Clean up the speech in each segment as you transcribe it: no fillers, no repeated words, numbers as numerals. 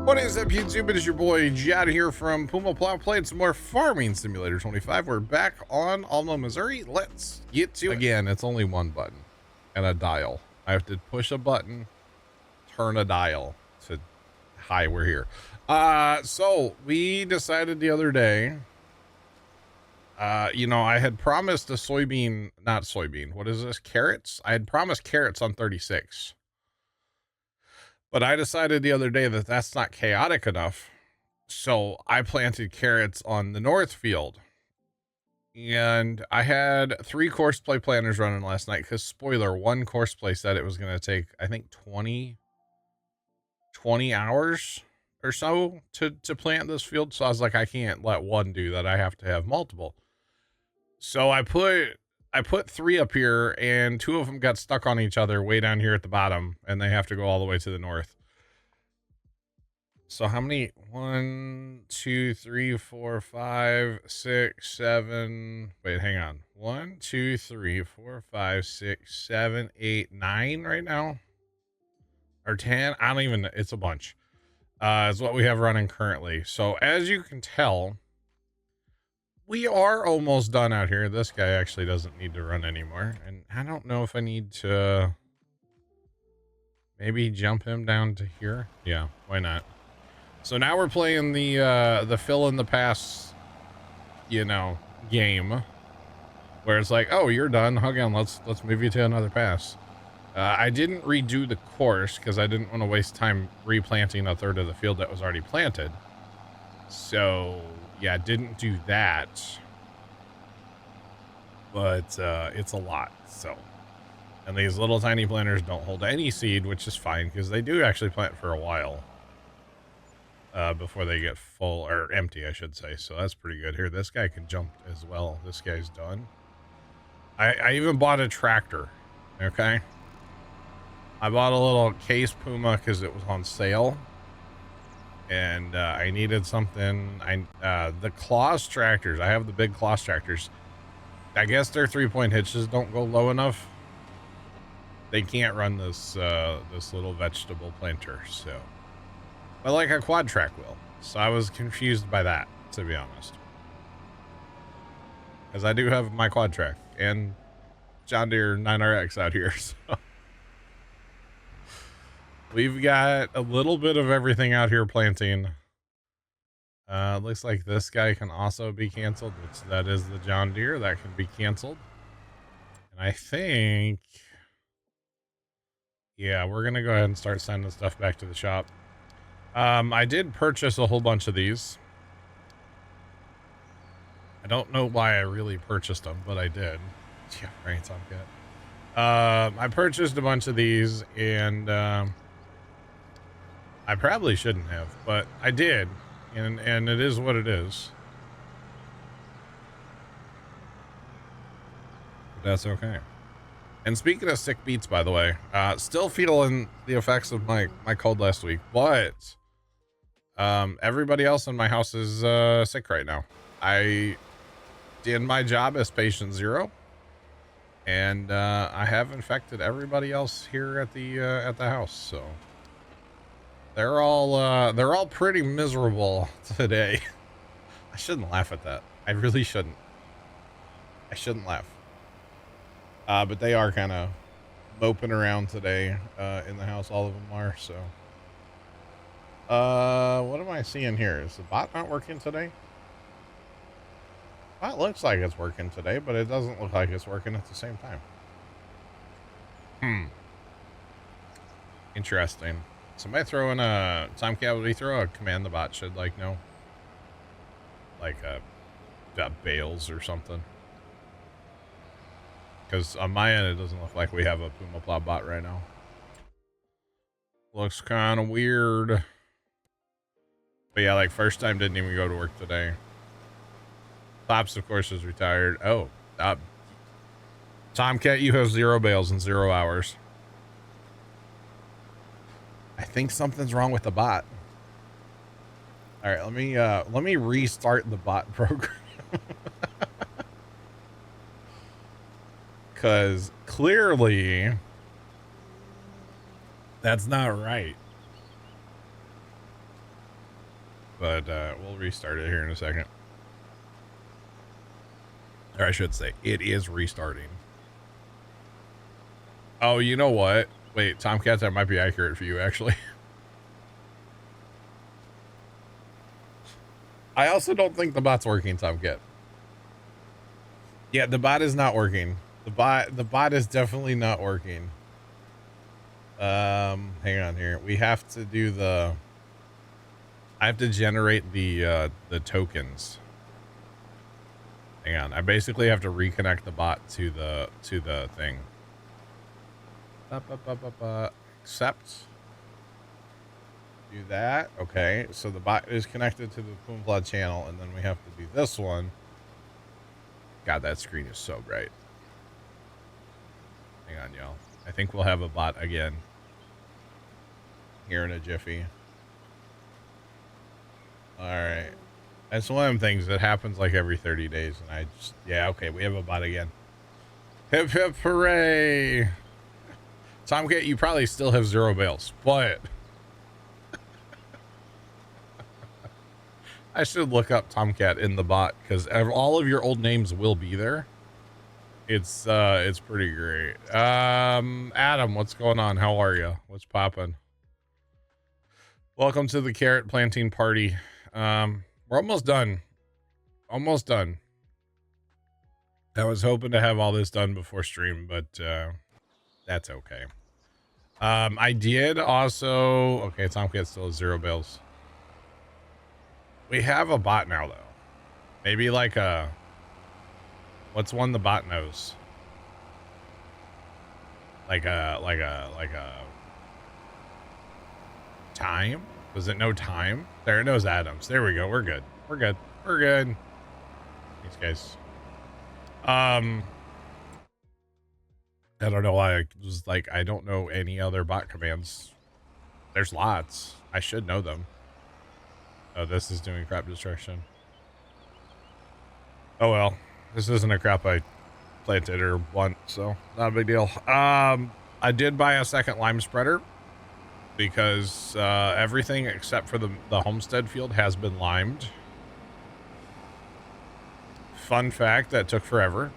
What is up, YouTube? It is your boy Jad here from Puma Plow, playing some more Farming Simulator 25. We're back on Alma, Missouri. Let's get to it. Again, it's only one button and a dial. I have to push a button, turn a dial to, hi, we're here. So we decided the other day, you know, I had promised a what is this? Carrots? I had promised carrots on 36. But I decided the other day that that's not chaotic enough. So I planted carrots on the north field. And I had 3 course play planners running last night because, spoiler, one course play said it was going to take, I think, 20 hours or so to plant this field. So I was like, I can't let one do that. I have to have multiple. So I put 3 up here, and 2 of them got stuck on each other way down here at the bottom, and they have to go all the way to the north. So how many? 1, 2, 3, 4, 5, 6, 7. Wait, hang on. 1, 2, 3, 4, 5, 6, 7, 8, 9 right now, or 10. I don't even know. It's a bunch. Is what we have running currently. So as you can tell, we are almost done out here. This guy actually doesn't need to run anymore. And I don't know if I need to maybe jump him down to here. Yeah, why not? So now we're playing the fill in the pass, you know, game, where it's like, oh, you're done. Hug on, let's move you to another pass. I didn't redo the course because I didn't want to waste time replanting a third of the field that was already planted. So yeah, didn't do that, but it's a lot. So, and these little tiny planters don't hold any seed, which is fine because they do actually plant for a while before they get full, or empty, I should say. So that's pretty good. Here, this guy can jump as well. This guy's done. I even bought a tractor. Okay, I bought a little case Puma because it was on sale. And I needed something. The Claus tractors, I have the big Claus tractors. I guess their 3-point hitches don't go low enough. They can't run this this little vegetable planter, so, but like a quad track will. So I was confused by that, to be honest, because I do have my quad track and John Deere 9RX out here. So we've got a little bit of everything out here planting. Looks like this guy can also be canceled, which that is the John Deere. That can be canceled. And I think, yeah, we're going to go ahead and start sending stuff back to the shop. I did purchase a whole bunch of these. I don't know why I really purchased them, but I did. Yeah, right, Tomcat. I purchased a bunch of these, and I probably shouldn't have, but I did, and it is what it is. But that's okay. And speaking of sick beats, by the way, still feeling the effects of my cold last week, but everybody else in my house is sick right now. I did my job as patient 0, and I have infected everybody else here at the house, so they're all pretty miserable today. I shouldn't laugh at that. I really shouldn't. I shouldn't laugh. But they are kind of moping around today in the house. All of them are. So, what am I seeing here? Is the bot not working today? Well, it looks like it's working today, but it doesn't look like it's working at the same time. Interesting. Somebody throw in a Tomcat. Would he throw a command the bot should, like, know, like bales or something? Because on my end, it doesn't look like we have a Puma Plow bot right now. Looks kind of weird. But yeah, like, first time didn't even go to work today. Pops, of course, is retired. Oh, Tomcat, you have 0 bales in 0 hours. I think something's wrong with the bot. All right, let me restart the bot program. Because clearly that's not right. but we'll restart it here in a second. Or I should say, it is restarting. Oh, you know what? Wait, Tomcats, that might be accurate for you, actually. I also don't think the bot's working, Tomcat. Yeah, the bot is not working. The bot is definitely not working. Hang on here. We have to do I have to generate the tokens. Hang on. I basically have to reconnect the bot to the thing. Accept. Do that. Okay. So the bot is connected to the Puma channel, and then we have to do this one. God, that screen is so bright. Hang on, y'all. I think we'll have a bot again here in a jiffy. All right. That's one of them things that happens like every 30 days. And I just, yeah, okay, we have a bot again. Hip, hip, hooray. Tomcat, you probably still have 0 bales, but I should look up Tomcat in the bot because all of your old names will be there. It's pretty great. Adam, what's going on? How are you? What's poppin'? Welcome to the carrot planting party. We're almost done. Almost done. I was hoping to have all this done before stream, but that's okay. I did also. Okay, Tomcat still has 0 bales. We have a bot now, though. Maybe like a. What's one the bot knows? Like a time? Does it know time? There, it knows atoms. There we go. We're good. We're good. We're good. Thanks, guys. I don't know why I was like, I don't know any other bot commands. There's lots. I should know them. Oh, this is doing crop destruction. Oh, well. This isn't a crop I planted or want, so not a big deal. I did buy a second lime spreader because everything except for the homestead field has been limed. Fun fact, that took forever.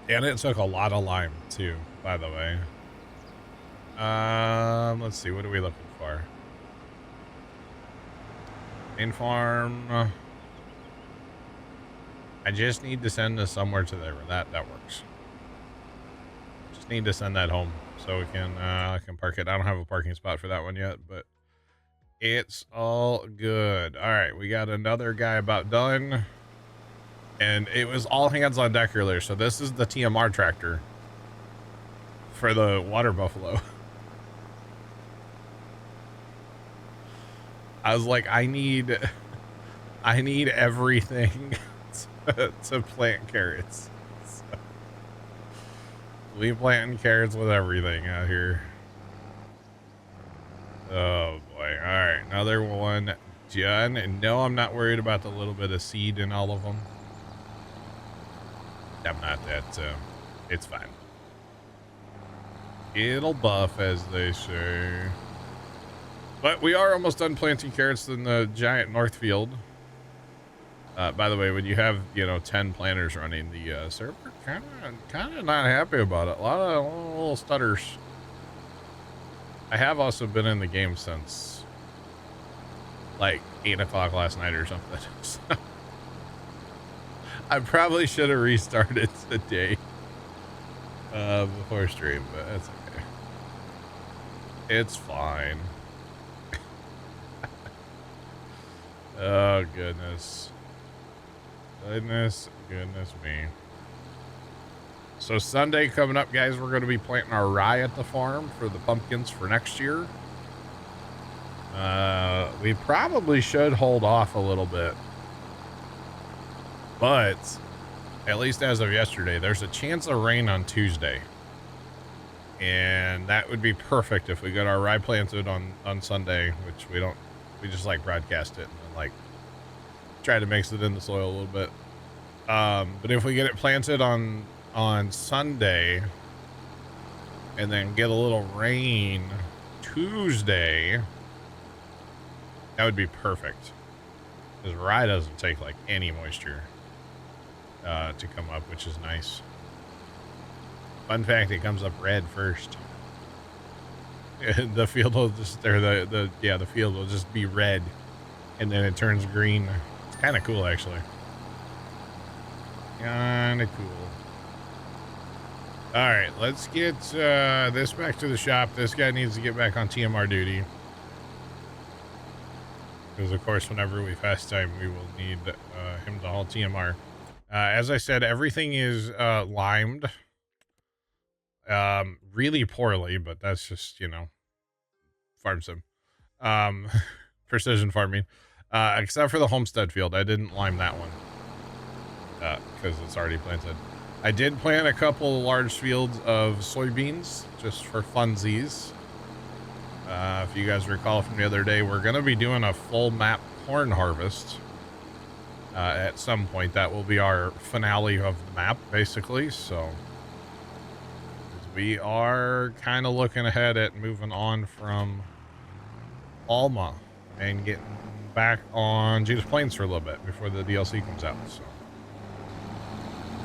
And it took a lot of lime too, by the way. Let's see, what are we looking for? Main farm. I just need to send this somewhere to there. That works. Just need to send that home so we can park it. I don't have a parking spot for that one yet, but it's all good. All right, we got another guy about done. And it was all hands on deck earlier. So this is the TMR tractor for the water buffalo. I was like, I need everything to plant carrots. So we planting carrots with everything out here. Oh boy. All right, another one done. And no, I'm not worried about the little bit of seed in all of them. I'm not that, it's fine. It'll buff, as they say. But we are almost done planting carrots in the giant north field. By the way, when you have, 10 planters running, the server kind of not happy about it. A lot of little stutters. I have also been in the game since like 8 o'clock last night or something. So I probably should have restarted today before stream, but that's okay. It's fine. Oh, goodness. Goodness me. So Sunday coming up, guys, we're going to be planting our rye at the farm for the pumpkins for next year. We probably should hold off a little bit. But, at least as of yesterday, there's a chance of rain on Tuesday. And that would be perfect if we got our rye planted on Sunday, which we don't, we just like broadcast it and then like try to mix it in the soil a little bit. But if we get it planted on Sunday and then get a little rain Tuesday, That would be perfect. Because rye doesn't take like any moisture to come up, which is nice. Fun fact, it comes up red first. The field will just, or the field will just be red, and then it turns green. It's kind of cool, actually. Kind of cool. All right, let's get this back to the shop. This guy needs to get back on TMR duty. Because, of course, whenever we fast time, we will need him to haul TMR. As I said, everything is limed. Really poorly, but that's just, you know, farm sim. Precision farming. Except for the homestead field. I didn't lime that one. Because it's already planted. I did plant a couple large fields of soybeans, just for funsies. If you guys recall from the other day, we're going to be doing a full map corn harvest. At some point, that will be our finale of the map, basically, so... We are kind of looking ahead at moving on from Alma and getting back on Judas Plains for a little bit before the DLC comes out. So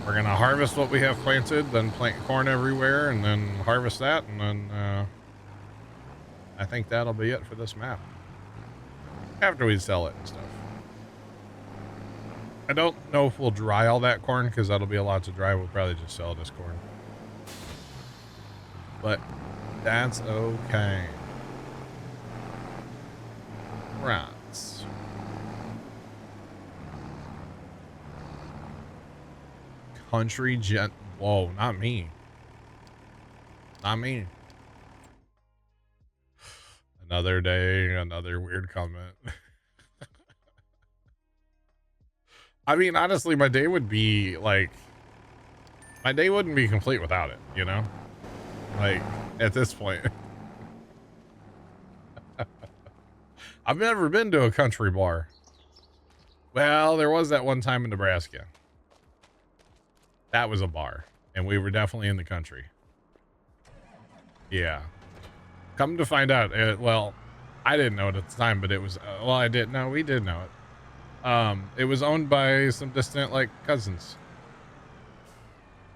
we're going to harvest what we have planted, then plant corn everywhere, and then harvest that, and then I think that'll be it for this map. After we sell it and stuff. I don't know if we'll dry all that corn, because that'll be a lot to dry. We'll probably just sell it as corn. But that's okay. Right. Country jet. Whoa, not me. Not me. Another day, another weird comment. I mean, honestly, my day would be like... My day wouldn't be complete without it, you know? Like, at this point. I've never been to a country bar. Well, there was that one time in Nebraska. That was a bar. And we were definitely in the country. Yeah. Come to find out, well, I didn't know it at the time, but it was, well, I did. No, we did know it. It was owned by some distant, like, cousins.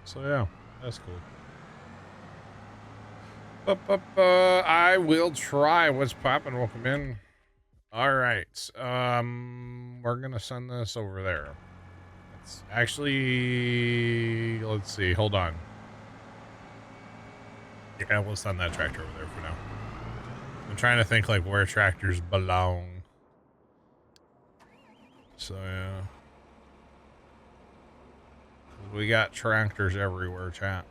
So, yeah, that's cool. I will try. What's popping? Welcome in. All right. We're gonna send this over there. It's actually, let's see. Hold on. Yeah, we'll send that tractor over there for now. I'm trying to think like where tractors belong. So yeah, we got tractors everywhere, chat.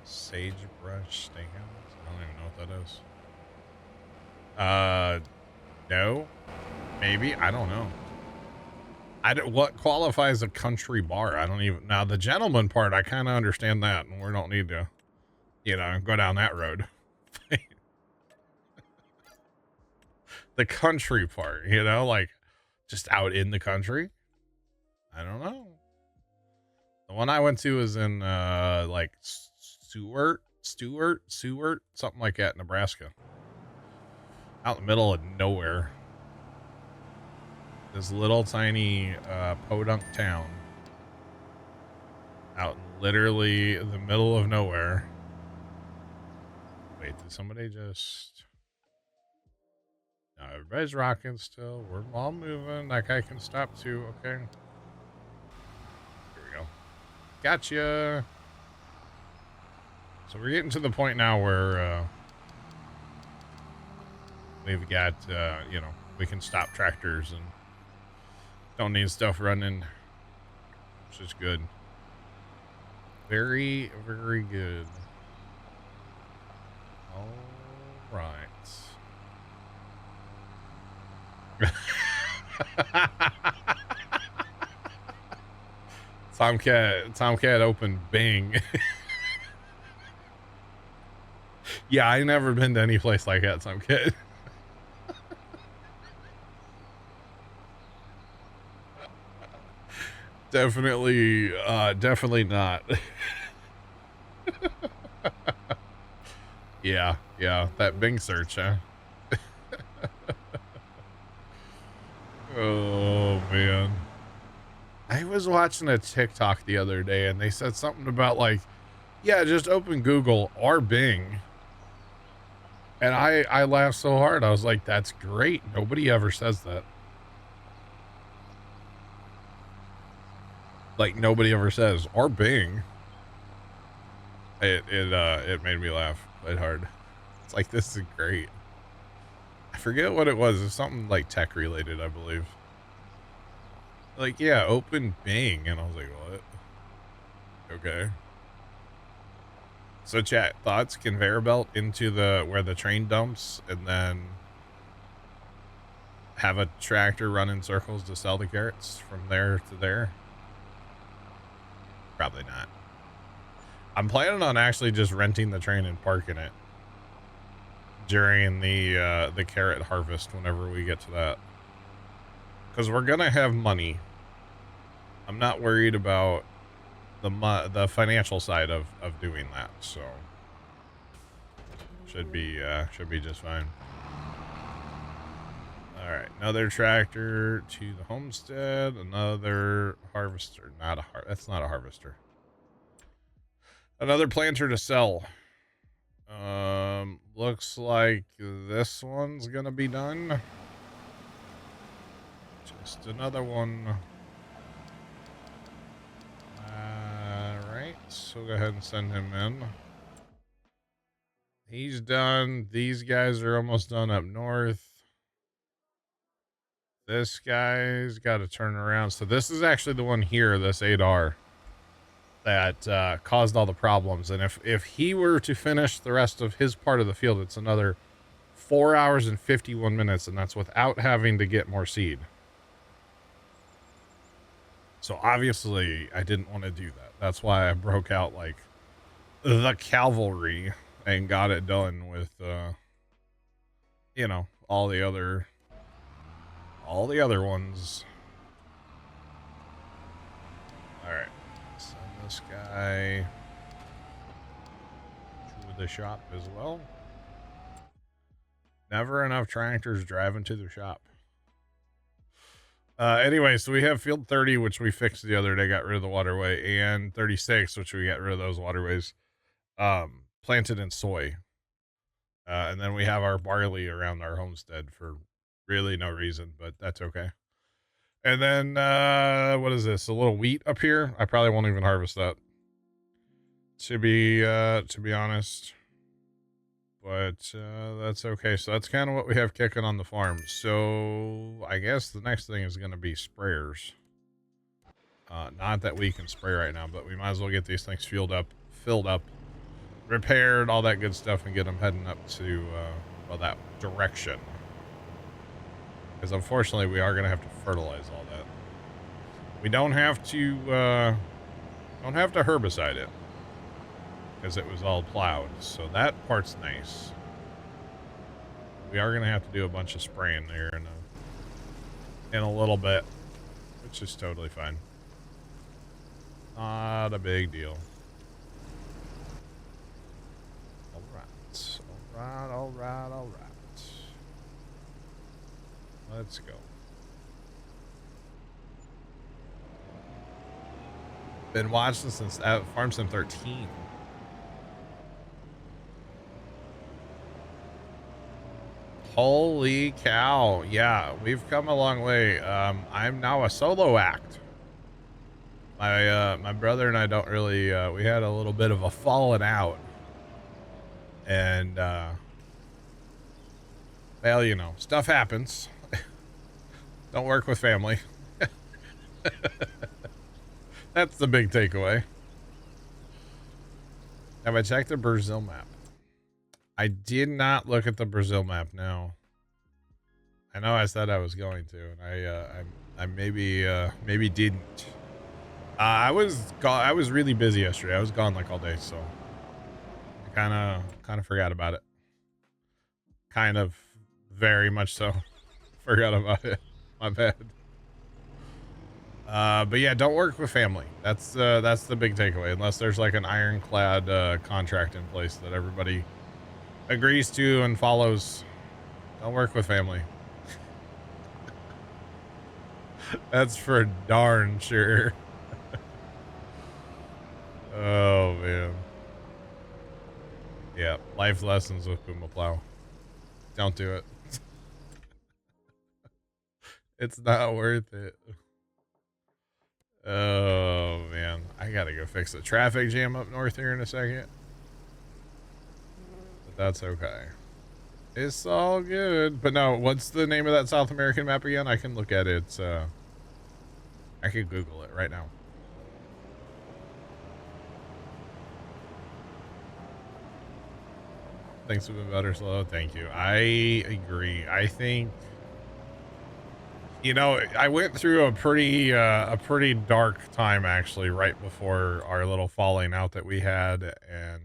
Sagebrush Steakhouse? I don't even know what that is. No. Maybe? I don't know. What qualifies a country bar? I don't even... Now, the gentleman part, I kind of understand that, and we don't need to, you know, go down that road. The country part, you know, like, just out in the country? I don't know. The one I went to was in, like... Stewart, something like that, Nebraska. Out in the middle of nowhere. This little tiny podunk town. Out in literally the middle of nowhere. Wait, did somebody just... No, everybody's rocking still. We're all moving. That guy can stop too, okay. Here we go. Gotcha. So we're getting to the point now where we've got, you know, we can stop tractors and don't need stuff running, which is good. Very, very good. All right. Tomcat opened Bing. Yeah, I never been to any place like that, Tomcat. Definitely not. Yeah, that Bing search, huh? Oh, man. I was watching a TikTok the other day and they said something about like, yeah, just open Google or Bing. And I laughed so hard. I was like, that's great. Nobody ever says that. Like nobody ever says or Bing. It made me laugh quite hard. It's like, this is great. I forget what it was. It's something like tech related, I believe. Like, yeah, open Bing. And I was like, what? Okay. So chat, thoughts, conveyor belt into where the train dumps and then have a tractor run in circles to sell the carrots from there to there? Probably not. I'm planning on actually just renting the train and parking it during the carrot harvest whenever we get to that. Because we're going to have money. I'm not worried about the financial side of doing that, so should be just fine. All right, another tractor to the homestead, another harvester. That's not a harvester. Another planter to sell. Looks like this one's gonna be done. Just another one. Right, so go ahead and send him in. He's done. These guys are almost done up north. This guy's got to turn around. So this is actually the one here, this 8R, that caused all the problems. And if he were to finish the rest of his part of the field, it's another 4 hours and 51 minutes, and that's without having to get more seed. So obviously I didn't want to do that. That's why I broke out like the cavalry and got it done with, you know, all the other ones. All right, send this guy to the shop as well. Never enough tractors driving to the shop. Anyway, so we have field 30, which we fixed the other day, got rid of the waterway, and 36, which we got rid of those waterways, planted in soy. And then we have our barley around our homestead for really no reason, but that's okay. And then, what is this? A little wheat up here. I probably won't even harvest that, to be honest. But that's okay. So that's kind of what we have kicking on the farm. So I guess the next thing is going to be sprayers. Not that we can spray right now, but we might as well get these things filled up, repaired, all that good stuff, and get them heading up to well, that direction. Because unfortunately, we are going to have to fertilize all that. We don't have to herbicide it, because it was all plowed, so that part's nice. We are going to have to do a bunch of spraying there in a little bit, which is totally fine. Not a big deal. All right. Let's go. Been watching since Farm Sim 13. Holy cow. Yeah, we've come a long way. I'm now a solo act. My brother and I don't really, we had a little bit of a falling out. And, well, you know, stuff happens. Don't work with family. That's the big takeaway. Have I checked the Brazil map? I did not look at the Brazil map, no. I know I said I was going to, and I maybe didn't. I was really busy yesterday. I was gone like all day, so I kind of forgot about it. Kind of, very much so, forgot about it. My bad. But yeah, don't work with family. That's the big takeaway. Unless there's like an ironclad contract in place that everybody agrees to and follows. Don't work with family. That's for darn sure. Oh, man. Yeah, life lessons with Puma Plow. Don't do it. It's not worth it. Oh, man. I gotta go fix the traffic jam up north here in a second. But that's okay. It's all good. But no, what's the name of that South American map again? I can look at it. I could Google it right now. Things have been better slow. Thank you. I agree. I think, you know, I went through a pretty dark time actually right before our little falling out that we had, and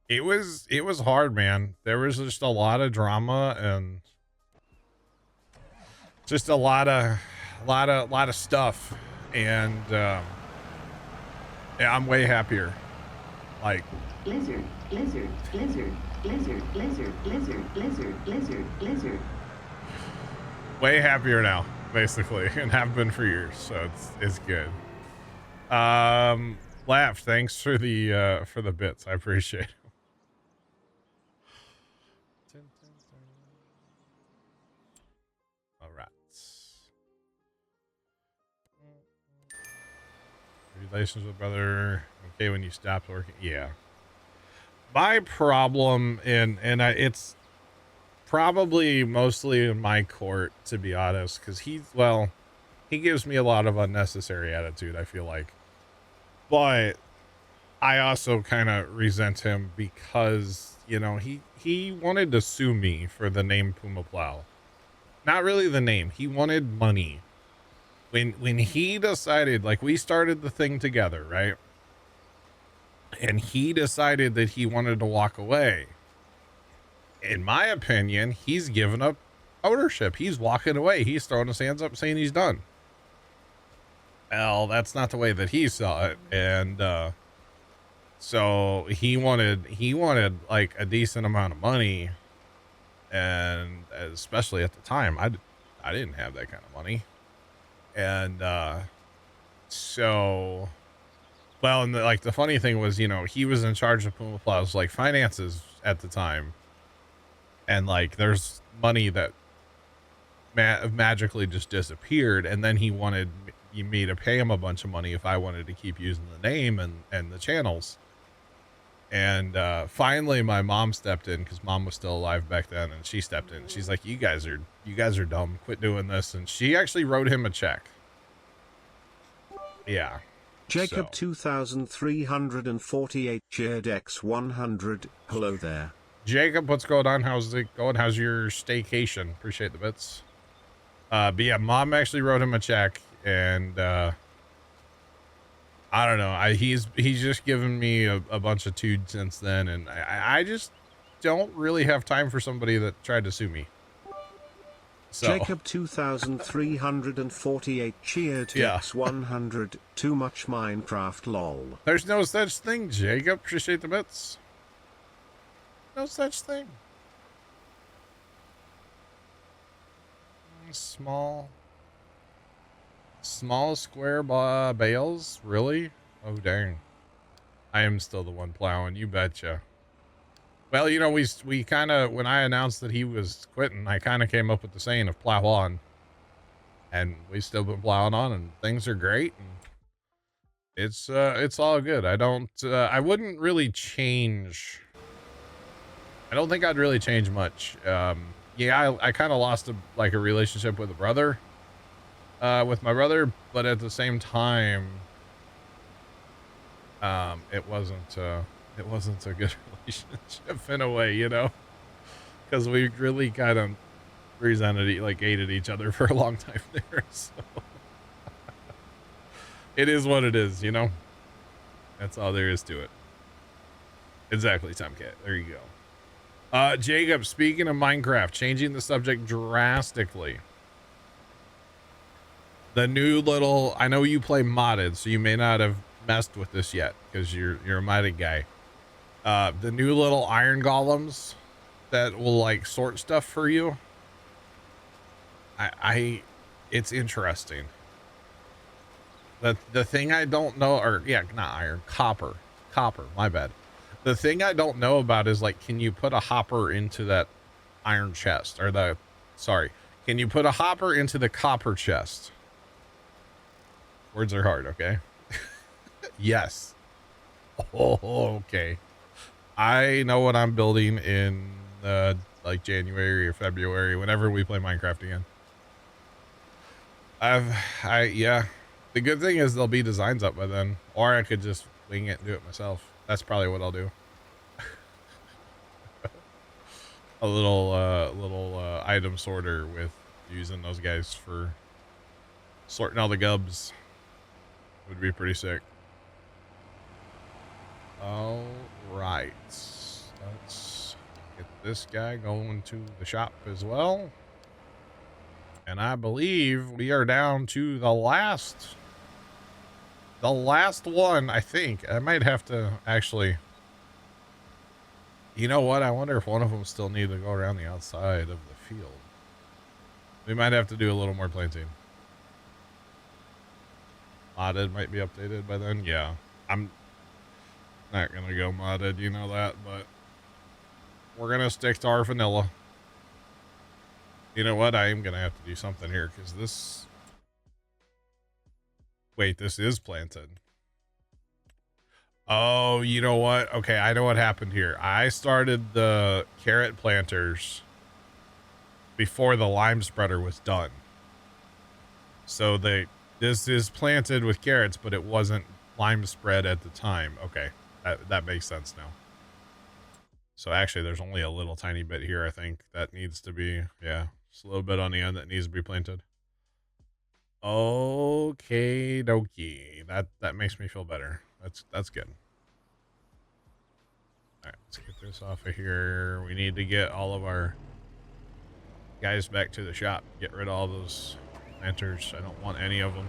it was hard, man. There was just a lot of drama and just a lot of stuff, and yeah, I'm way happier. Like lizard, lizard, lizard, lizard, lizard, lizard, lizard, lizard, lizard. Way happier now, basically, and have been for years, so it's good. Laugh, thanks for the bits. I appreciate it. All right. Relations with brother. Okay, when you stopped working. Yeah. My problem, it's probably mostly in my court, to be honest, because he gives me a lot of unnecessary attitude, I feel like. But I also kind of resent him because, you know, he wanted to sue me for the name Puma Plow. Not really the name. He wanted money. When he decided, like, we started the thing together, right? And he decided that he wanted to walk away. In my opinion, he's given up ownership. He's walking away. He's throwing his hands up saying he's done. Well, that's not the way that he saw it. And so he wanted like a decent amount of money, and especially at the time, I didn't have that kind of money. And so, well, and the funny thing was, you know, he was in charge of Puma Plow's like finances at the time, and like there's money that magically just disappeared, and then he wanted me to pay him a bunch of money if I wanted to keep using the name and the channels. And finally my mom stepped in, because mom was still alive back then, and she stepped in. She's like, you guys are dumb, quit doing this. And she actually wrote him a check. Yeah. Jacob so. 2348 shared X100. Hello there. Jacob, what's going on? How's it going? How's your staycation? Appreciate the bits. But yeah, mom actually wrote him a check, and I don't know. He's just given me a bunch of tude since then, and I just don't really have time for somebody that tried to sue me. So. Jacob 2348 cheered X100. Too much Minecraft lol. There's no such thing, Jacob. Appreciate the bits. No such thing. Small square bales, really? Oh dang, I am still the one plowing, you betcha. Well, you know, we kind of, when I announced that he was quitting, I kind of came up with the saying of plow on, and we've still been plowing on, and things are great, and it's all good. I wouldn't really change. I don't think I'd really change much. Yeah, I kind of lost a relationship with a brother, with my brother, but at the same time, it wasn't a good relationship in a way, you know, because we really kind of hated each other for a long time there. So it is what it is, you know. That's all there is to it. Exactly, Tomcat. There you go. Jacob, speaking of Minecraft, changing the subject drastically. The new little, I know you play modded, so you may not have messed with this yet because you're a modded guy. The new little iron golems that will like sort stuff for you. I It's interesting. The thing I don't know, or yeah, not iron, copper, my bad. The thing I don't know about is like, can you put a hopper into that iron chest, or can you put a hopper into the copper chest? Words are hard, okay? Yes. Oh, okay. I know what I'm building in like January or February, whenever we play Minecraft again. Yeah. The good thing is there'll be designs up by then, or I could just wing it and do it myself. That's probably what I'll do. A little item sorter with using those guys for sorting all the gubs would be pretty sick. All right, let's get this guy going to the shop as well. And I believe we are down to the last one. I think I might have to actually, you know what? I wonder if one of them still need to go around the outside of the field. We might have to do a little more planting. Modded might be updated by then. Yeah, I'm not gonna go modded, you know that, but we're gonna stick to our vanilla. You know what? I am gonna have to do something here because this. Wait, this is planted. Oh, you know what? Okay, I know what happened here. I started the carrot planters before the lime spreader was done. So this is planted with carrots, but it wasn't lime spread at the time. Okay, that makes sense now. So actually, there's only a little tiny bit here, I think, that needs to be, yeah, just a little bit on the end that needs to be planted. Okay, dokie. That makes me feel better. That's good. All right, let's get this off of here. We need to get all of our guys back to the shop. Get rid of all those planters. I don't want any of them.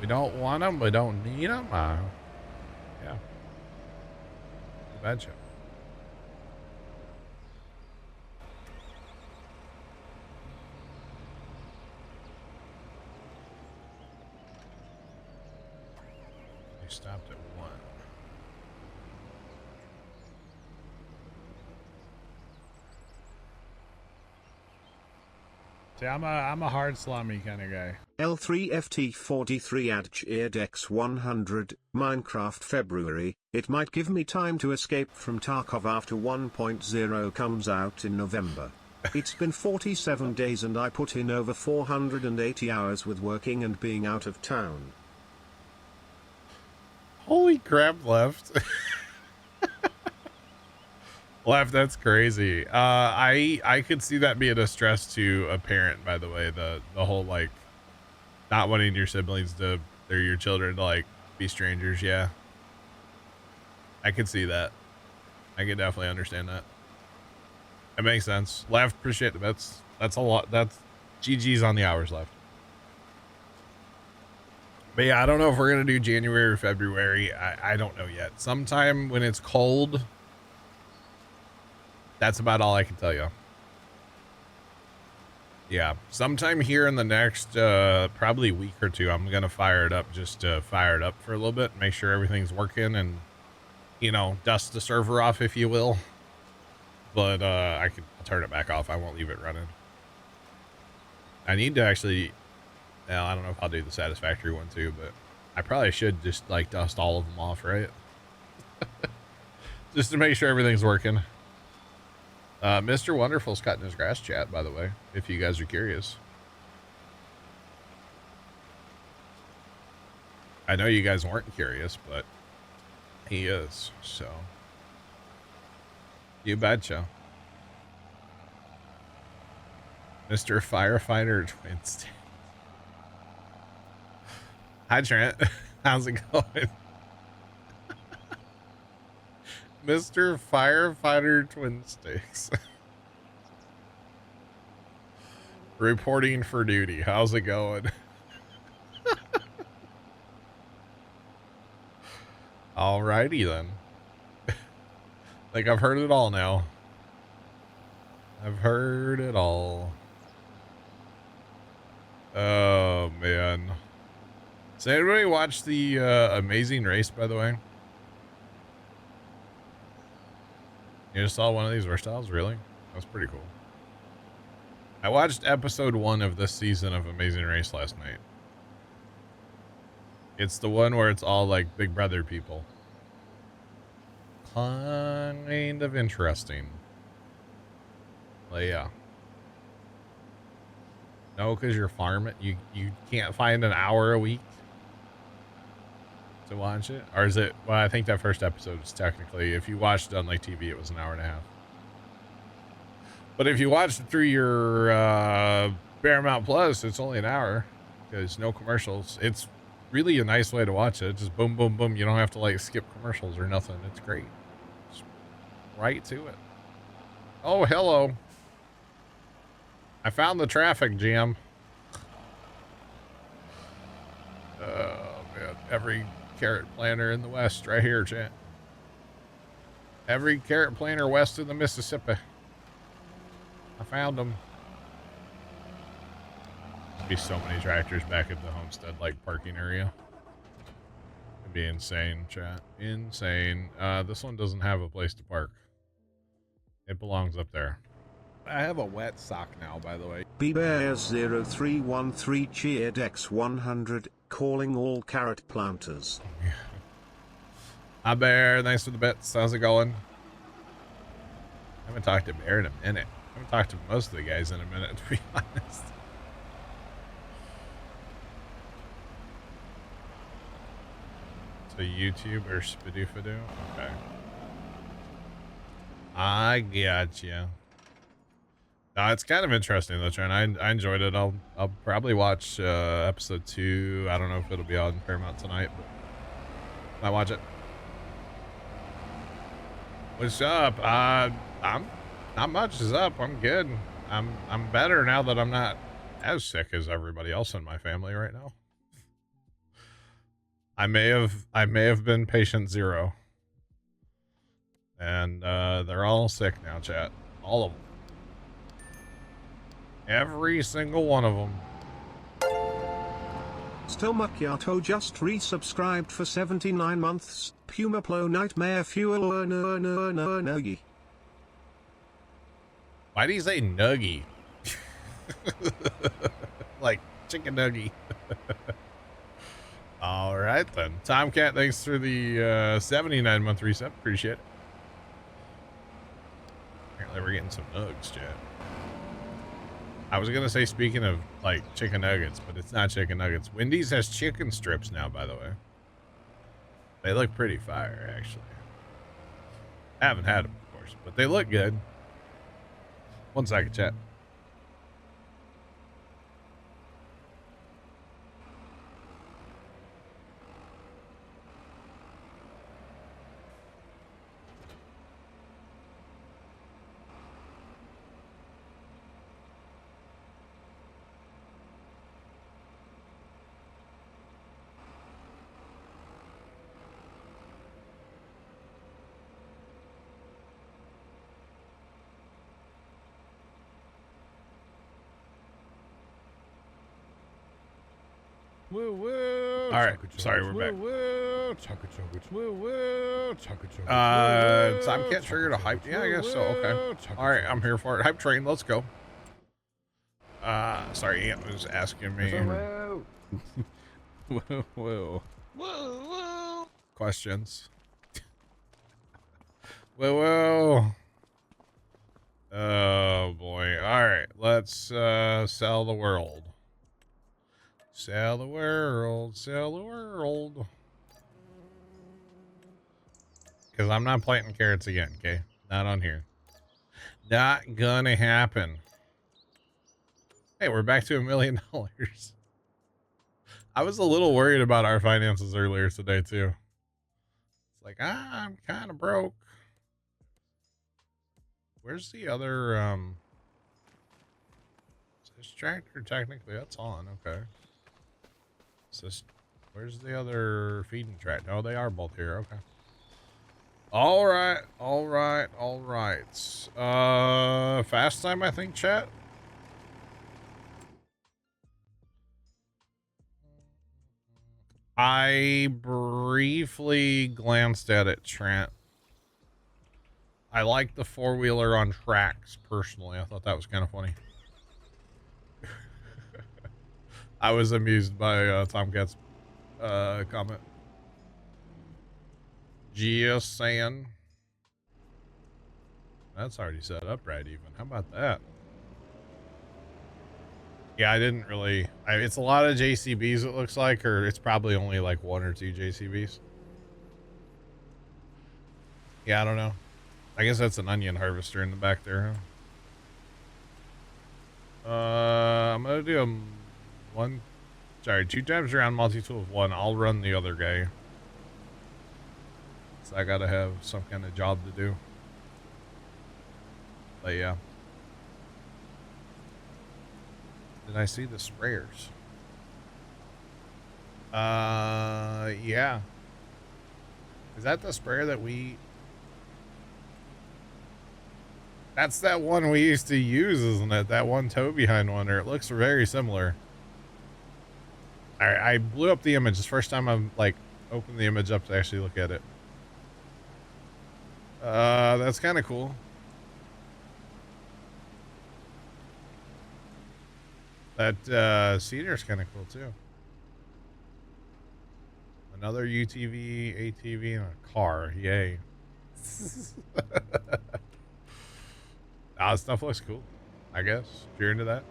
We don't want them. We don't need them. Yeah. Too bad, show. We stopped at 1. See, I'm a hard slummy kind of guy. L3FT43 Adch 100, Minecraft February. It might give me time to escape from Tarkov after 1.0 comes out in November. It's been 47 days and I put in over 480 hours with working and being out of town. Holy crap, left. Left, that's crazy. I could see that being a stress to a parent, by the way, the whole like not wanting your siblings to, or your children to like be strangers. Yeah, I could see that. I could definitely understand that. It makes sense. Left, appreciate it. That's a lot. That's GG's on the hours left. But yeah, I don't know if we're gonna do January or February. I don't know yet. Sometime when it's cold. That's about all I can tell you. Yeah, sometime here in the next probably week or two, I'm gonna fire it up, just to fire it up for a little bit, make sure everything's working, and you know, dust the server off, if you will. But I can turn it back off. I won't leave it running. I need to actually. Well, I don't know if I'll do the satisfactory one too, but I probably should just like dust all of them off, right? Just to make sure everything's working. Mr. Wonderful's cutting his grass, chat, by the way, if you guys are curious. I know you guys weren't curious, but he is, so. You betcha. Mr. Firefighter Twins. Hi, Trent. How's it going? Mr. Firefighter Twin Sticks. Reporting for duty. How's it going? Alrighty then. Like, I've heard it all now. I've heard it all. Oh, man. Does anybody watch the Amazing Race, by the way? You just saw one of these Verstyles? Really? That's pretty cool. I watched episode 1 of this season of Amazing Race last night. It's the one where it's all like Big Brother people. Kind of interesting. But yeah. No, because you're farming. You can't find an hour a week to watch it? Or is it... Well, I think that first episode is technically... If you watched it on like TV, it was an hour and a half. But if you watched it through your Paramount Plus, it's only an hour. Because no commercials. It's really a nice way to watch it. Just boom, boom, boom. You don't have to like skip commercials or nothing. It's great. Just right to it. Oh, hello. I found the traffic jam. Oh, man. Every carrot planter in the West right here, chat. Every carrot planter west of the Mississippi. I found them. There'd be so many tractors back at the homestead, like parking area. It'd be insane, chat. Insane. This one doesn't have a place to park. It belongs up there. I have a wet sock now, by the way. BBears0313 cheered X100, calling all carrot planters. Hi, Bear. Thanks for the bits. How's it going? I haven't talked to Bear in a minute. I haven't talked to most of the guys in a minute, to be honest. So YouTube or Spadoofadoo? Okay. I gotcha. No, it's kind of interesting though, Trent. I enjoyed it. I'll probably watch episode 2. I don't know if it'll be on Paramount tonight, but might watch it. What's up? I'm not much is up. I'm good. I'm better now that I'm not as sick as everybody else in my family right now. I may have been patient 0. And they're all sick now, chat. All of them. Every single one of them. Still Macchiato just resubscribed for 79 months. Puma Plow Nightmare Fuel Nuggy. Why do you say nuggy? Like chicken nuggy. All right then. Tomcat, thanks for the 79-month reset. Appreciate it. Apparently we're getting some nugs, chat. I was gonna say, speaking of like chicken nuggets, but it's not chicken nuggets. Wendy's has chicken strips now, by the way. They look pretty fire, actually. I haven't had them, of course, but they look good. One second, chat. Woo woo. All right, sorry, we're back. Woo chugga chugga woo woo chugga chugga. Tomcat triggered a hype. Yeah, I guess so. Okay. All right, I'm here for it. Hype train, let's go. Sorry, Ant was asking me. Woo woo woo woo. Questions. Whoa, whoa. Oh boy. All right, let's sell the world. Sell the world, sell the world. Because I'm not planting carrots again, okay? Not on here. Not gonna happen. Hey, we're back to $1 million. I was a little worried about our finances earlier today, too. It's like, I'm kind of broke. Where's the other, is this tractor? Technically, that's on, okay. This, where's the other feeding track? No, they are both here. Okay. All right. Fast time, I think, chat. I briefly glanced at it, Trent. I like the four-wheeler on tracks, personally. I thought that was kind of funny. I was amused by Tomcat's comment. Just saying. That's already set up right even. How about that? Yeah, I didn't really... it's a lot of JCBs, it looks like, or it's probably only like one or two JCBs. Yeah, I don't know. I guess that's an onion harvester in the back there, huh? I'm gonna do a 2 times around multi-tool of 1. I'll run the other guy. So I gotta have some kind of job to do. But yeah. Did I see the sprayers? Yeah. Is that the sprayer that we... That's that one we used to use, isn't it? That one toe behind one, or it looks very similar. I blew up the image. It's the first time I'm like opened the image up to actually look at it. That's kind of cool. That Cedar's kind of cool too. Another UTV, ATV, and a car. Yay. Stuff looks cool, I guess, if you're into that.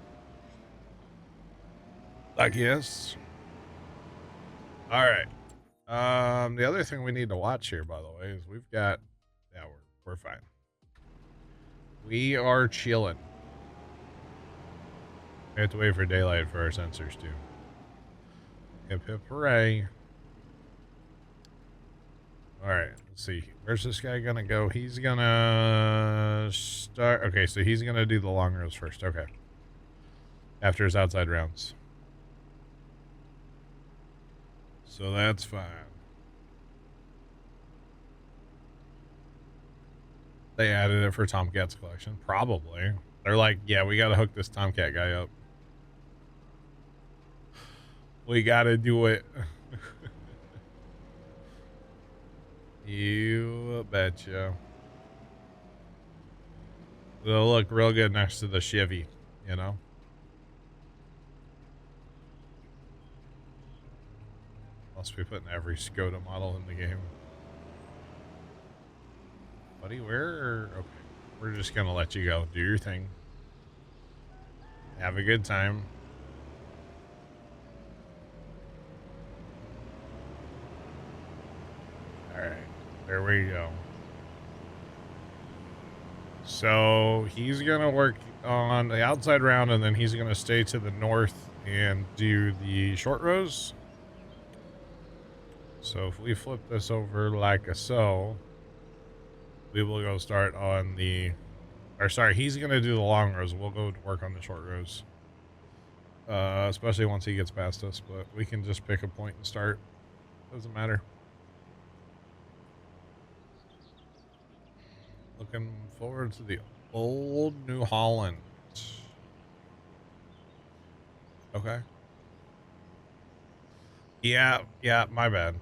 I guess. All right. The other thing we need to watch here, by the way, is we've got... Yeah, we're fine. We are chilling. We have to wait for daylight for our sensors, too. Hip hip hooray. Alright, let's see. Where's this guy gonna go? He's gonna start... Okay, so he's gonna do the long rows first. Okay. After his outside rounds. So that's fine. They added it for Tomcat's collection. Probably. They're like, yeah, we gotta hook this Tomcat guy up. We gotta do it. You betcha. They'll look real good next to the Chevy, you know? Must be putting every Skoda model in the game. Buddy, where? Okay. We're just gonna let you go. Do your thing. Have a good time. Alright. There we go. So he's gonna work on the outside round, and then he's gonna stay to the north and do the short rows. So if we flip this over like so, we will go start on the... Or sorry, he's gonna do the long rows. We'll go to work on the short rows. Especially once he gets past us, but we can just pick a point and start. Doesn't matter. Looking forward to the old New Holland. Okay. Yeah, my bad.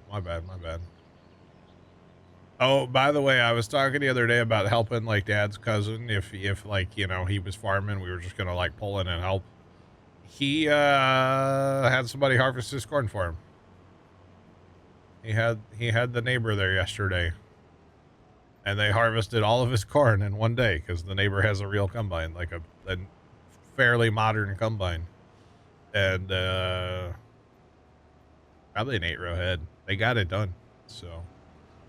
Oh, by the way, I was talking the other day about helping like Dad's cousin if like, you know, he was farming, we were just gonna like pull in and help. He had somebody harvest his corn for him. He had the neighbor there yesterday. And they harvested all of his corn in one day because the neighbor has a real combine, like a fairly modern combine. And probably an 8-row head. They got it done. So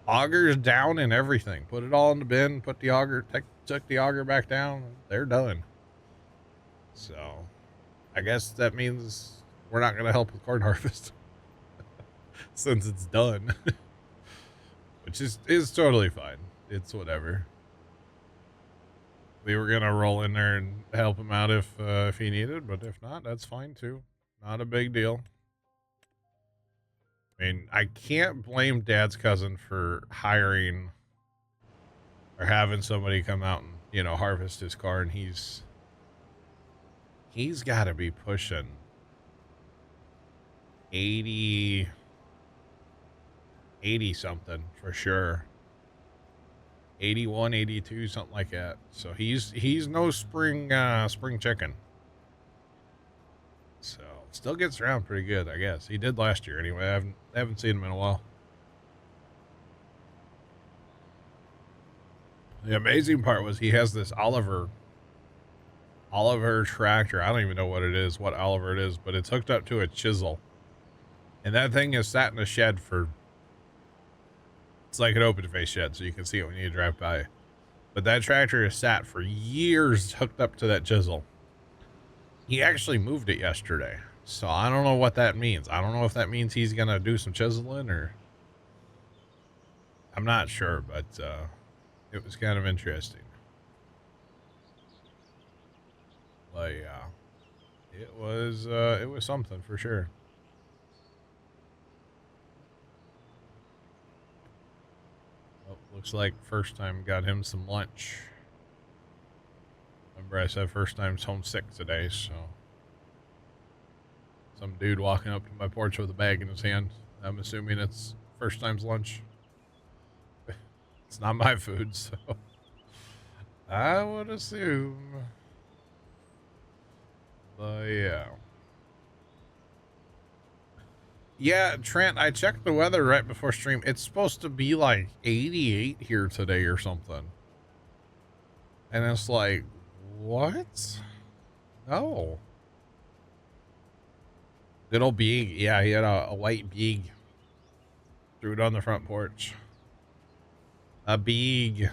augers down and everything. Put it all in the bin, put the auger, took the auger back down. They're done. So I guess that means we're not going to help with corn harvest since it's done, which is totally fine. It's whatever. We were gonna roll in there and help him out if he needed, but if not, that's fine too. Not a big deal. I mean, I can't blame Dad's cousin for hiring or having somebody come out and, you know, harvest his car, and he's got to be pushing 80 80 something for sure. 81, 82, something like that. So he's no spring chicken. So still gets around pretty good, I guess. He did last year anyway. I haven't seen him in a while. The amazing part was he has this Oliver tractor. I don't even know what Oliver it is, but it's hooked up to a chisel. And that thing is sat in a shed for, it's like an open face shed, so you can see it when you drive by. But that tractor has sat for years hooked up to that chisel. He actually moved it yesterday. So I don't know what that means. I don't know if that means he's going to do some chiseling or, I'm not sure, but it was kind of interesting. But yeah, it was something for sure. Oh, looks like first time got him some lunch. Remember I said first time's homesick today, so some dude walking up to my porch with a bag in his hand. I'm assuming it's first time's lunch. It's not my food, so I would assume. But yeah. Yeah, Trent, I checked the weather right before stream. It's supposed to be like 88 here today or something. And it's like, what? No. Good old Beeg. Yeah, he had a white Beeg. Threw it on the front porch. A Beeg.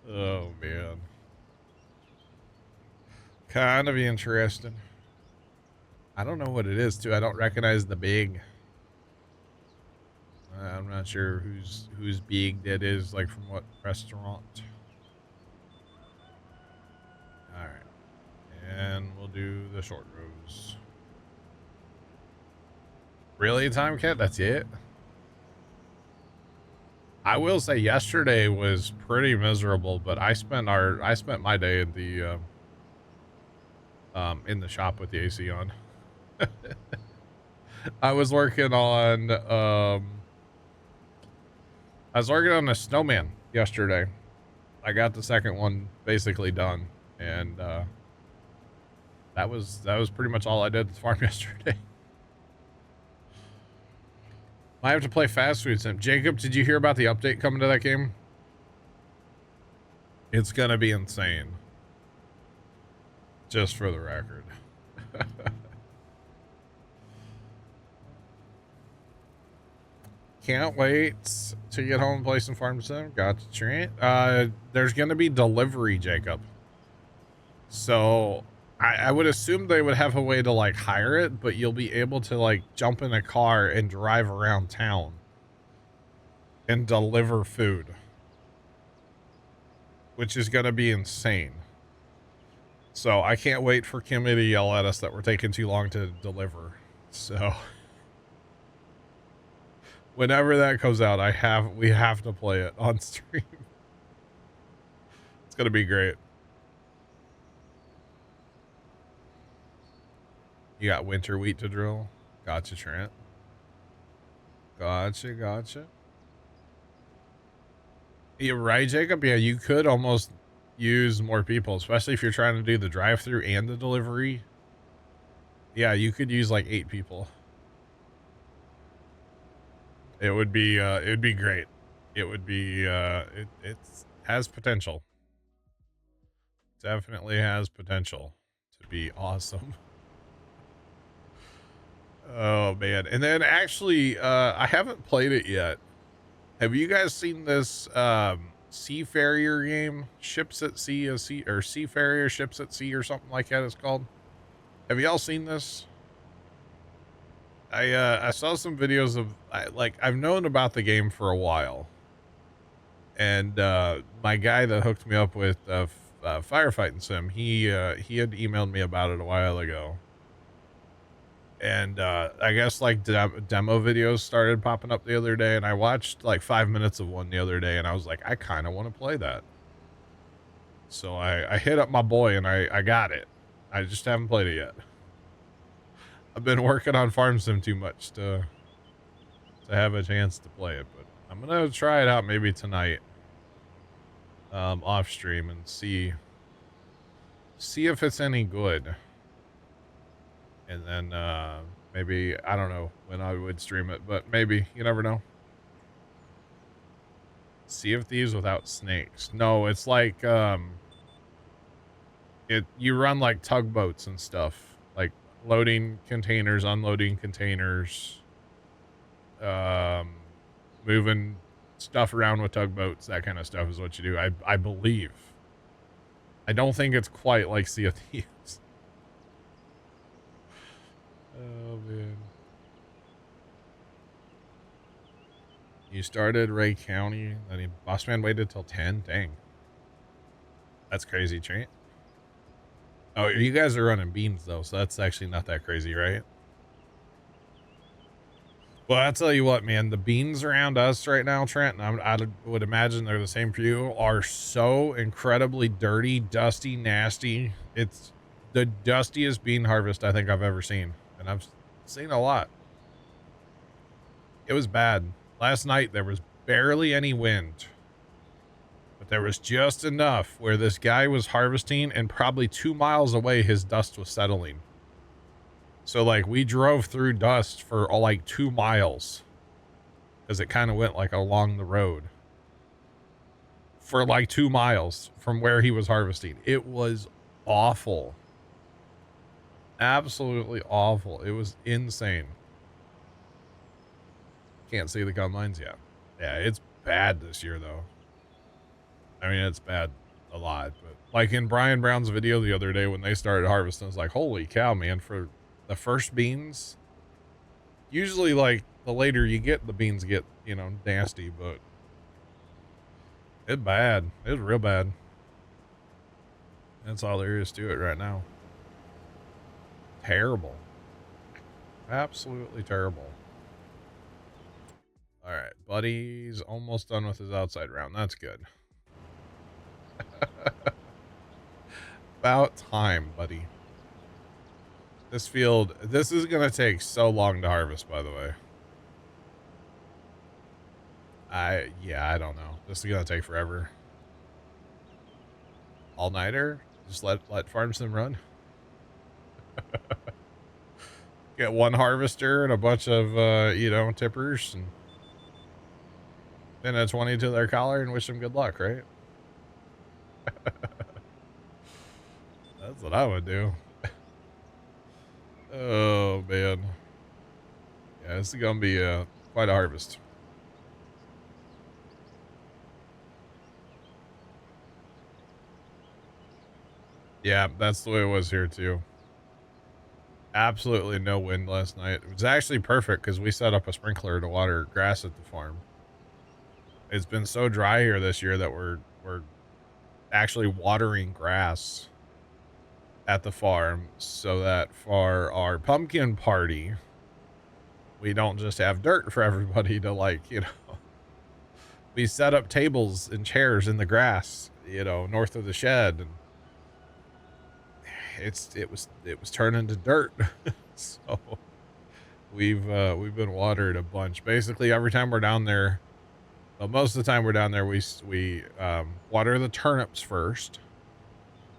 Oh, man. Kind of interesting. I don't know what it is, too. I don't recognize the Beeg. I'm not sure whose Beeg that is, like from what restaurant. All right. And we'll do the short rows. Really, Time Cat? That's it? I will say yesterday was pretty miserable, but I spent my day at the in the shop with the AC on. I was working on a snowman yesterday. I got the second one basically done, and that was pretty much all I did at the farm yesterday. I have to play Fast Food Sim. Jacob, did you hear about the update coming to that game? It's gonna be insane. Just for the record. Can't wait to get home and play some Farm Sim. Got to Trent. There's gonna be delivery, Jacob. So I would assume they would have a way to like hire it, but you'll be able to like jump in a car and drive around town and deliver food, which is going to be insane. So I can't wait for Kimmy to yell at us that we're taking too long to deliver. So whenever that comes out, we have to play it on stream. It's going to be great. You got winter wheat to drill. Gotcha, Trent. Gotcha. You're right, Jacob. Yeah, you could almost use more people, especially if you're trying to do the drive-through and the delivery. Yeah, you could use like 8 people. It would be great. It would be it has potential. Definitely has potential to be awesome. Oh man. And then actually I haven't played it yet. Have you guys seen this Seafarrier game? Ships at Sea, or Seafarrier Ships at Sea or something like that it's called? Have y'all seen this? I saw some videos of I've known about the game for a while. And my guy that hooked me up with Firefighting Sim, he had emailed me about it a while ago. And I guess like demo videos started popping up the other day, and I watched like 5 minutes of one the other day, and I was like, I kind of want to play that. So I hit up my boy, and I got it. I just haven't played it yet. I've been working on Farm Sim too much to have a chance to play it, but I'm gonna try it out maybe tonight, off stream and see if it's any good. And then maybe I don't know when I would stream it, but maybe you never know. Sea of Thieves without snakes. No, it's like you run like tugboats and stuff, like loading containers, unloading containers, moving stuff around with tugboats, that kind of stuff is what you do. I believe. I don't think it's quite like Sea of Thieves. Oh man. You started Ray County, then Boss Man waited till 10? Dang. That's crazy, Trent. Oh, you guys are running beans though, so that's actually not that crazy, right? Well, I'll tell you what, man, the beans around us right now, Trent, and I would imagine they're the same for you, are so incredibly dirty, dusty, nasty. It's the dustiest bean harvest I think I've ever seen, and I've seen a lot. It was bad. Last night, there was barely any wind, but there was just enough where this guy was harvesting, and probably 2 miles away, his dust was settling. So, like, we drove through dust for like 2 miles because it kind of went like along the road for like 2 miles from where he was harvesting. It was awful. Absolutely awful. It was insane. Can't see the combines yet. Yeah, it's bad this year, though. I mean, it's bad a lot, but like in Brian Brown's video the other day when they started harvesting, it's like, holy cow, man, for the first beans, usually like the later you get, the beans get, you know, nasty, but it's bad. It's real bad. That's all there is to it right now. Terrible. Absolutely terrible. All right, buddy's almost done with his outside round. That's good. About time, buddy. This field, this is going to take so long to harvest, by the way. Yeah, I don't know. This is going to take forever. All-nighter? Just let Farm Sim run? Get one harvester and a bunch of, you know, tippers, and then a 20 to their collar and wish them good luck, right? That's what I would do. Oh, man. Yeah, this is going to be quite a harvest. Yeah, that's the way it was here, too. Absolutely no wind last night. It was actually perfect because we set up a sprinkler to water grass at the farm. It's been so dry here this year that we're actually watering grass at the farm so that for our pumpkin party, we don't just have dirt for everybody to, like, you know, we set up tables and chairs in the grass, you know, north of the shed, and it was turning to dirt. So we've been watered a bunch. Basically every time we're down there, well, most of the time we're down there, we water the turnips first,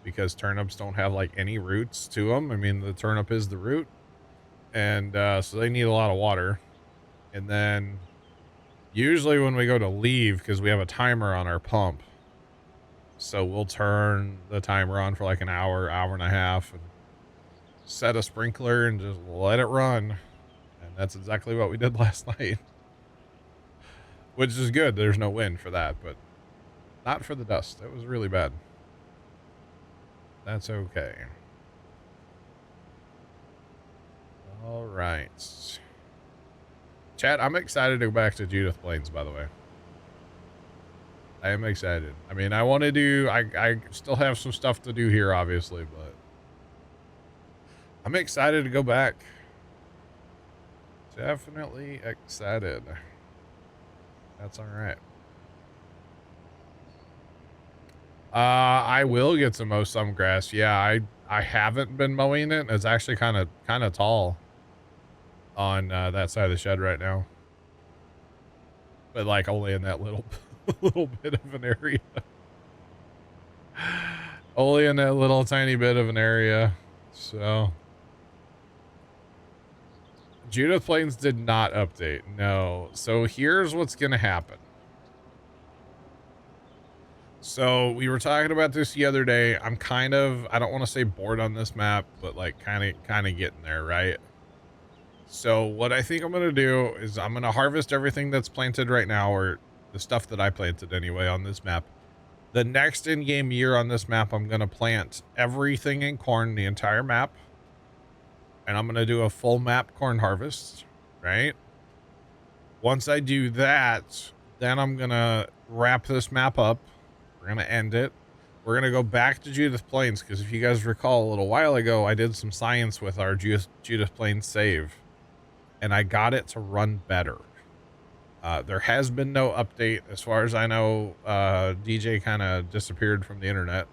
because turnips don't have like any roots to them. I mean, the turnip is the root, and so they need a lot of water. And then usually when we go to leave, because we have a timer on our pump, so we'll turn the timer on for like an hour, hour and a half, and set a sprinkler and just let it run. And that's exactly what we did last night, which is good. There's no wind for that, but not for the dust. It was really bad. That's okay. All right. Chat, I'm excited to go back to Judith Plains, by the way. I am excited. I mean, I want to do, I still have some stuff to do here, obviously, but I'm excited to go back. Definitely excited. That's all right. I will get to mow some grass. Yeah, I haven't been mowing it. It's actually kind of tall. on that side of the shed right now. But like only in that little little bit of an area. Only in that little tiny bit of an area. So Judith Plains did not update. No. So here's what's gonna happen. So we were talking about this the other day. I'm kind of, I don't want to say bored on this map, but like kind of getting there, right? So what I think I'm going to do is I'm going to harvest everything that's planted right now, or the stuff that I planted anyway on this map. The next in-game year on this map, I'm going to plant everything in corn, the entire map. And I'm going to do a full map corn harvest, right? Once I do that, then I'm going to wrap this map up. We're going to end it. We're going to go back to Judith Plains, because if you guys recall a little while ago, I did some science with our Judith Plains save, and I got it to run better. There has been no update. As far as I know, DJ kind of disappeared from the internet,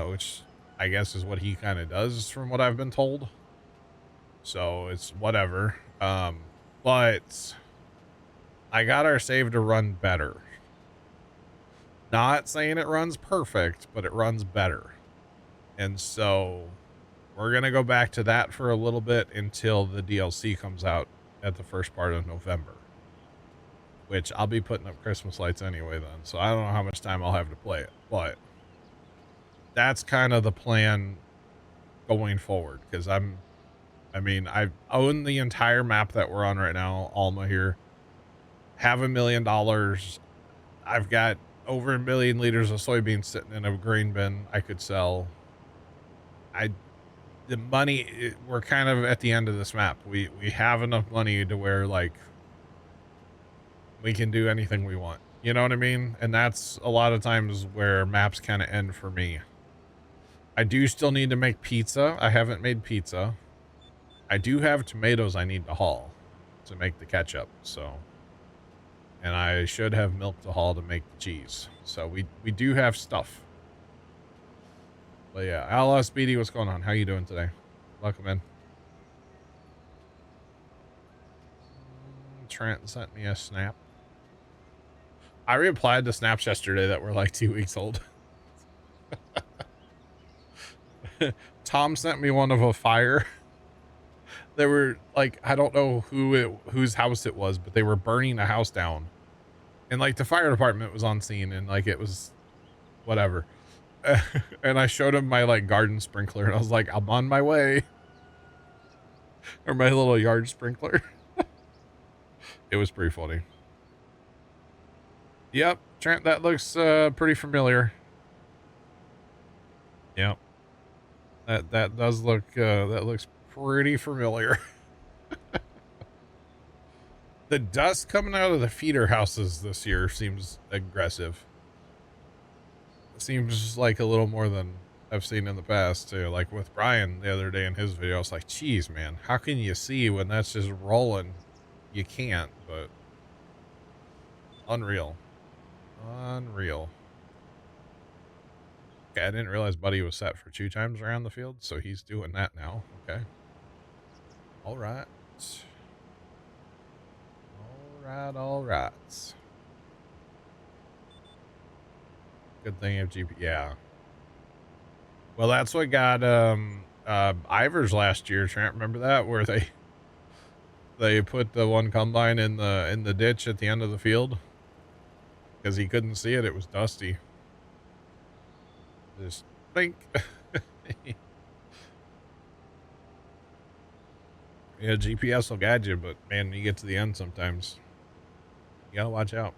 which I guess is what he kind of does from what I've been told. So it's whatever. But I got our save to run better. Not saying it runs perfect, but it runs better. And so we're going to go back to that for a little bit until the DLC comes out at the first part of November, which I'll be putting up Christmas lights anyway then. So I don't know how much time I'll have to play it, but that's kind of the plan going forward. Cause I own the entire map that we're on right now. Alma here, have $1 million. I've got over 1 million liters of soybeans sitting in a grain bin I could sell. The money, we're kind of at the end of this map. We have enough money to where like we can do anything we want. You know what I mean? And that's a lot of times where maps kind of end for me. I do still need to make pizza. I haven't made pizza. I do have tomatoes I need to haul to make the ketchup. So, and I should have milk to haul to make the cheese. So we do have stuff. But yeah, Al Speedy, what's going on? How you doing today? Welcome in. Trent sent me a snap. I replied to snaps yesterday that were like 2 weeks old. Tom sent me one of a fire. They were like, I don't know whose house it was, but they were burning a house down. And like the fire department was on scene, and like it was whatever. And I showed him my like garden sprinkler, and I was like, I'm on my way. Or my little yard sprinkler. It was pretty funny. Yep, Trent, that looks pretty familiar. Yep. That does look that looks pretty familiar. The dust coming out of the feeder houses this year seems aggressive. It seems like a little more than I've seen in the past too. Like with Brian the other day in his video, I was like, geez, man, how can you see when that's just rolling? You can't, but unreal. Unreal. Okay, I didn't realize Buddy was set for 2 times around the field, so he's doing that now. Okay. All right. All right. Good thing you have GP. Yeah. Well, that's what got Ivers last year. Trent, remember that, where they put the one combine in the ditch at the end of the field because he couldn't see it. It was dusty. Just think. Yeah, GPS will guide you, but man, you get to the end sometimes. You gotta watch out.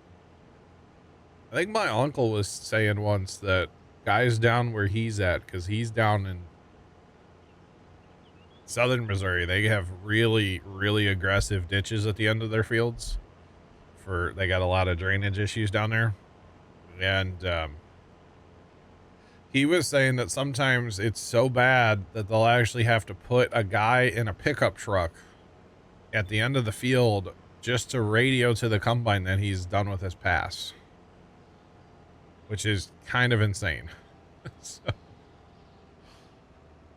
I think my uncle was saying once that guys down where he's at, because he's down in southern Missouri, they have really, really aggressive ditches at the end of their fields. They got a lot of drainage issues down there. And he was saying that sometimes it's so bad that they'll actually have to put a guy in a pickup truck at the end of the field just to radio to the combine that he's done with his pass, which is kind of insane. So,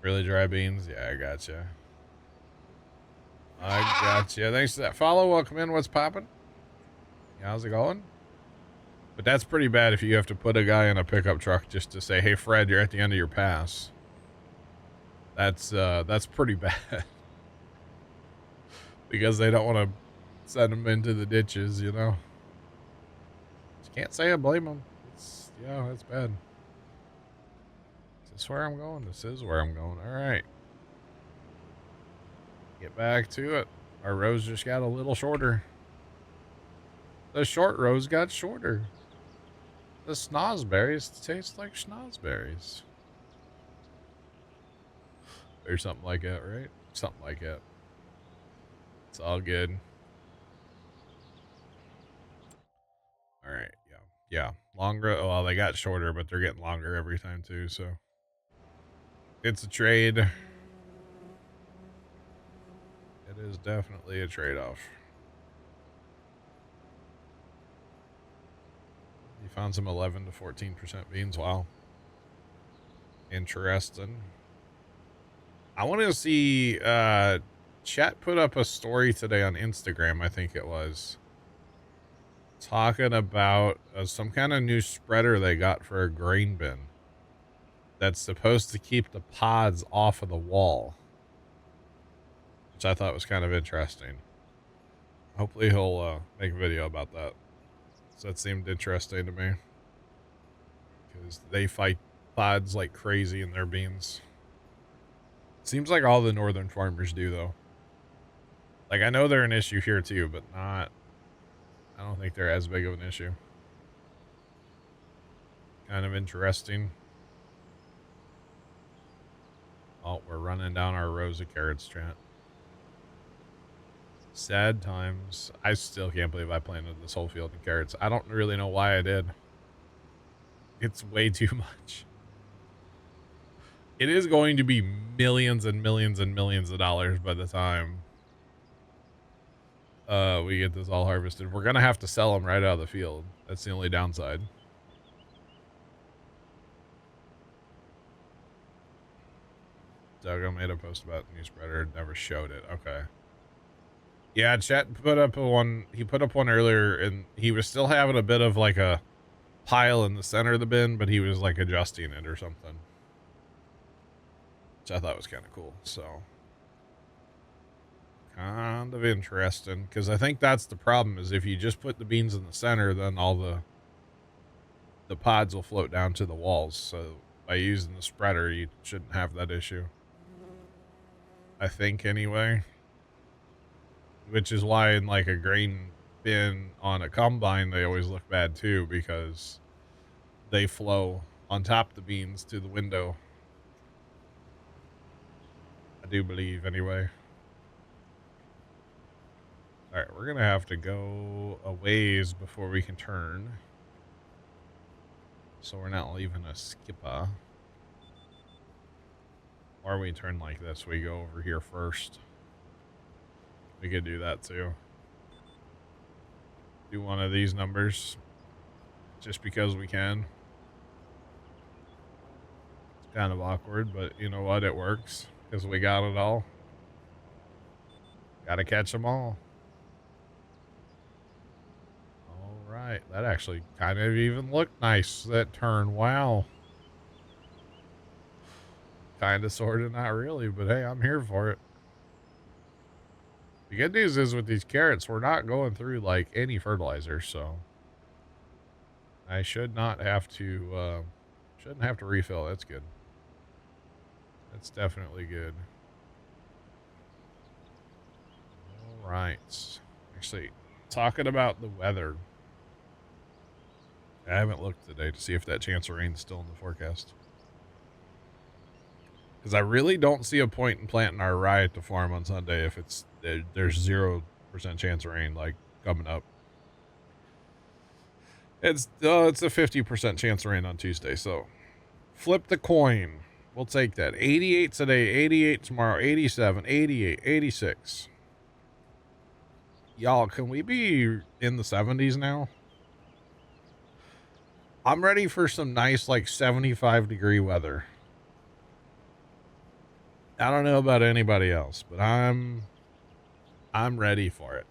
really dry beans? Yeah, I gotcha. I gotcha. Thanks for that follow. Welcome in. What's popping? How's it going? But that's pretty bad if you have to put a guy in a pickup truck just to say, hey, Fred, you're at the end of your pass. That's pretty bad. Because they don't want to send them into the ditches, you know? Just can't say I blame them. Yeah, that's bad. Is this where I'm going? This is where I'm going. All right. Get back to it. Our rows just got a little shorter. The short rows got shorter. The snozberries taste like schnozberries. Or something like that, right? Something like that. It's all good. All right, yeah. Yeah, longer. Well, they got shorter, but they're getting longer every time too, so. It's a trade. It is definitely a trade-off. You found some 11 to 14% beans. Wow. Interesting. I want to see, Chat put up a story today on Instagram, I think it was, talking about some kind of new spreader they got for a grain bin that's supposed to keep the pods off of the wall, which I thought was kind of interesting. Hopefully he'll make a video about that. So that seemed interesting to me, because they fight pods like crazy in their beans. Seems like all the northern farmers do, though. Like, I know they're an issue here too, but I don't think they're as big of an issue. Kind of interesting. Oh, we're running down our rows of carrots, Trent. Sad times. I still can't believe I planted this whole field in carrots. I don't really know why I did. It's way too much. It is going to be millions and millions and millions of dollars by the time we get this all harvested. We're going to have to sell them right out of the field. That's the only downside. Doug made a post about new spreader, never showed it. Okay. Yeah, chat put up one. He put up one earlier, and he was still having a bit of like a pile in the center of the bin, but he was like adjusting it or something, which I thought was kind of cool. So kind of interesting, because I think that's the problem, is if you just put the beans in the center, then all the pods will float down to the walls. So by using the spreader, you shouldn't have that issue, I think, anyway. Which is why in like a grain bin on a combine, they always look bad too, because they flow on top of the beans to the window. I do believe, anyway. All right, we're going to have to go a ways before we can turn, so we're not leaving a skipper. Or we turn like this. We go over here first. We could do that too. Do one of these numbers just because we can. It's kind of awkward, but you know what? It works because we got it all. Got to catch them all. All right. That actually kind of even looked nice, that turn. Wow. Kind of, sort of, not really, but hey, I'm here for it. The good news is with these carrots, we're not going through like any fertilizer, so I should not have to, shouldn't have to refill. That's good. That's definitely good. All right. Actually, talking about the weather, I haven't looked today to see if that chance of rain is still in the forecast, because I really don't see a point in planting our rye at the farm on Sunday if there's 0% chance of rain like coming up. It's a 50% chance of rain on Tuesday, so flip the coin. We'll take that. 88 today, 88 tomorrow, 87, 88, 86. Y'all, can we be in the 70s now? I'm ready for some nice like 75-degree weather. I don't know about anybody else, but I'm I'm ready for it.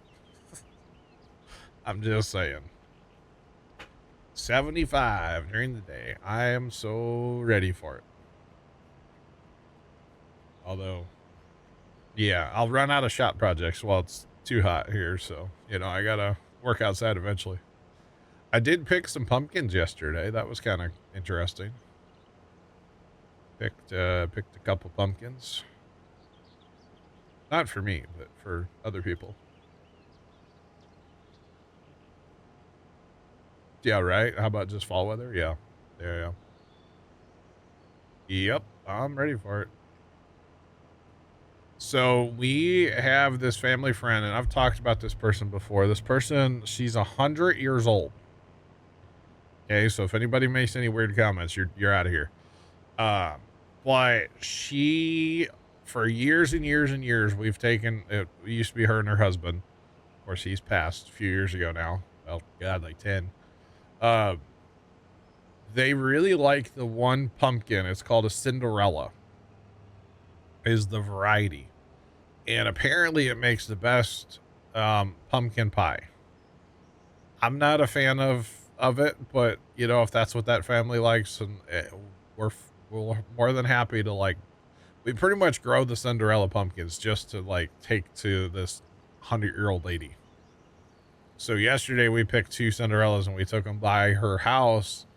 I'm just saying. 75 during the day. I am so ready for it. Although, yeah, I'll run out of shop projects while it's too hot here. So, you know, I gotta work outside eventually. I did pick some pumpkins yesterday. That was kind of interesting. Picked a couple pumpkins. Not for me, but for other people. Yeah, right? How about just fall weather? Yeah. Yeah. Yep. I'm ready for it. So we have this family friend, and I've talked about this person before. This person, she's 100 years old. Okay, so if anybody makes any weird comments, you're out of here. But she, for years and years and years, we've taken it. Used to be her and her husband. Of course, he's passed a few years ago now. Well, God, like 10. They really like the one pumpkin. It's called a Cinderella. Is the variety, and apparently it makes the best pumpkin pie. I'm not a fan of it, but you know, if that's what that family likes, and we're more than happy to like. We pretty much grow the Cinderella pumpkins just to like take to this 100-year-old lady. So yesterday we picked 2 Cinderellas and we took them by her house,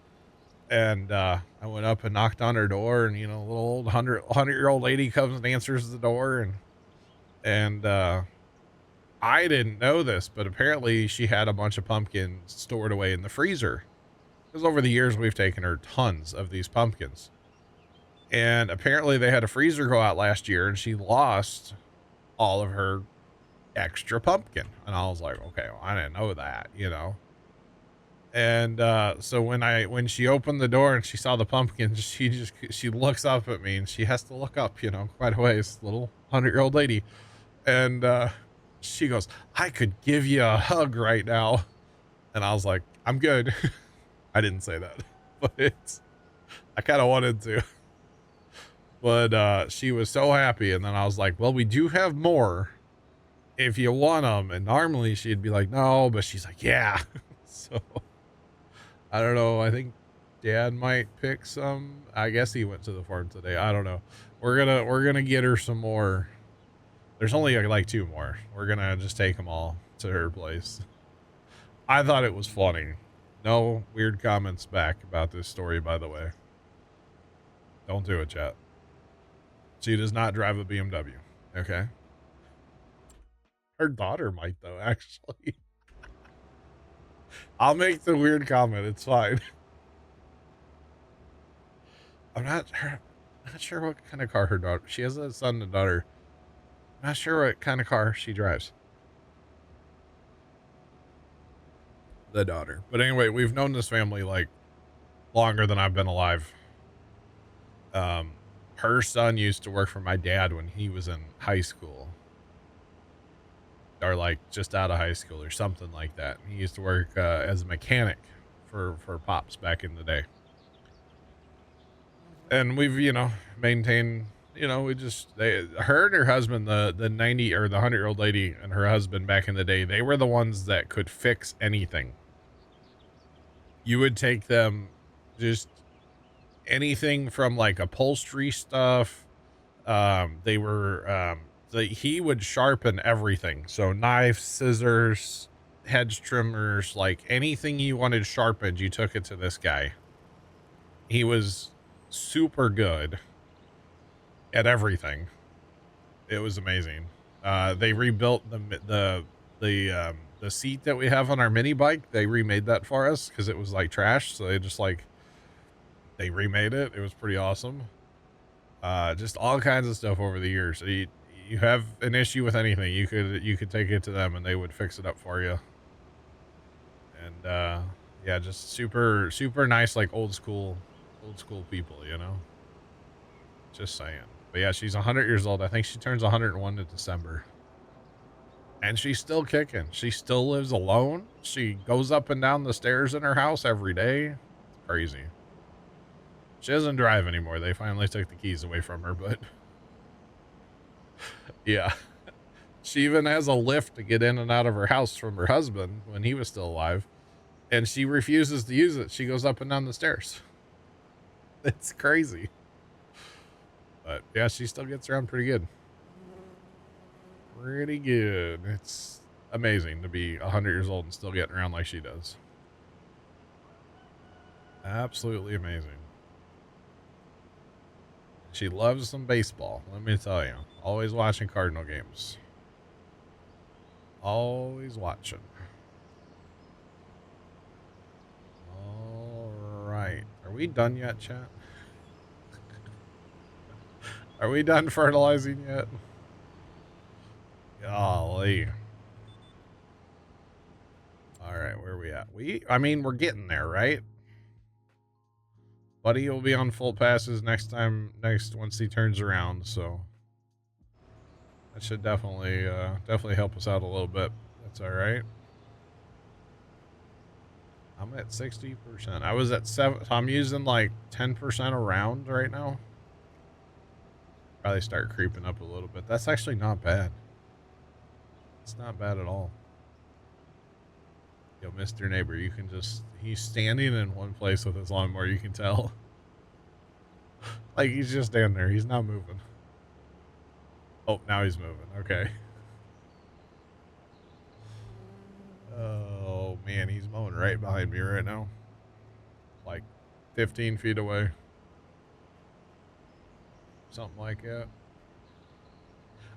and I went up and knocked on her door, and you know, a little old 100-year-old lady comes and answers the door, and I didn't know this, but apparently she had a bunch of pumpkins stored away in the freezer. Because over the years, we've taken her tons of these pumpkins. And apparently they had a freezer go out last year, and she lost all of her extra pumpkin. And I was like, okay, well, I didn't know that, you know? And so when she opened the door and she saw the pumpkin, she looks up at me, and she has to look up, you know, quite a ways, little 100-year-old lady. And she goes, I could give you a hug right now. And I was like, I'm good. I didn't say that, but I kind of wanted to. But she was so happy. And then I was like, well, we do have more if you want them. And normally she'd be like, no, but she's like, yeah. So I don't know. I think Dad might pick some. I guess he went to the farm today. I don't know. We're gonna get her some more. There's only like 2 more. We're gonna just take them all to her place. I thought it was funny. No weird comments back about this story, by the way. Don't do it, chat. She does not drive a BMW. Okay. Her daughter might, though, actually. I'll make the weird comment. It's fine. I'm not sure what kind of car her daughter. She has a son and a daughter. I'm not sure what kind of car she drives. The daughter. But anyway, we've known this family like longer than I've been alive. Her son used to work for my dad when he was in high school. Or like just out of high school or something like that. He used to work as a mechanic for Pops back in the day. And we've, you know, maintained, you know, her and her husband, the 90 or the 100-year-old lady and her husband back in the day, they were the ones that could fix anything. You would take them just anything from like upholstery stuff. He would sharpen everything. So knives, scissors, hedge trimmers, like anything you wanted sharpened, you took it to this guy. He was super good at everything. It was amazing. They rebuilt the seat that we have on our mini bike. They remade that for us because it was like trash. So they remade it. It was pretty awesome. Just all kinds of stuff over the years. So you have an issue with anything, you could take it to them and they would fix it up for you. And yeah, just super nice, like old school people, you know. Just saying. But yeah, she's 100 years old. I think she turns 101 in December. And she's still kicking. She still lives alone. She goes up and down the stairs in her house every day. It's crazy. She doesn't drive anymore. They finally took the keys away from her, but yeah. She even has a lift to get in and out of her house from her husband when he was still alive. And she refuses to use it. She goes up and down the stairs. It's crazy. But yeah, she still gets around pretty good. Pretty good. It's amazing to be 100 years old and still getting around like she does. Absolutely amazing. She loves some baseball, let me tell you. Always watching Cardinal games. Always watching. All right. Are we done yet, chat? Are we done fertilizing yet? Golly. All right, where are we at? I mean, we're getting there, right? Buddy will be on full passes once he turns around, so that should definitely help us out a little bit. That's all right. I'm at 60%. I was at 7, so I'm using like 10% around right now. Probably start creeping up a little bit. That's actually not bad. It's not bad at all. Yo, Mr. Neighbor, you can he's standing in one place with his lawnmower, you can tell. Like, he's just standing there. He's not moving. Oh, now he's moving. Okay. Oh, man, he's mowing right behind me right now. Like 15 feet away. Something like that.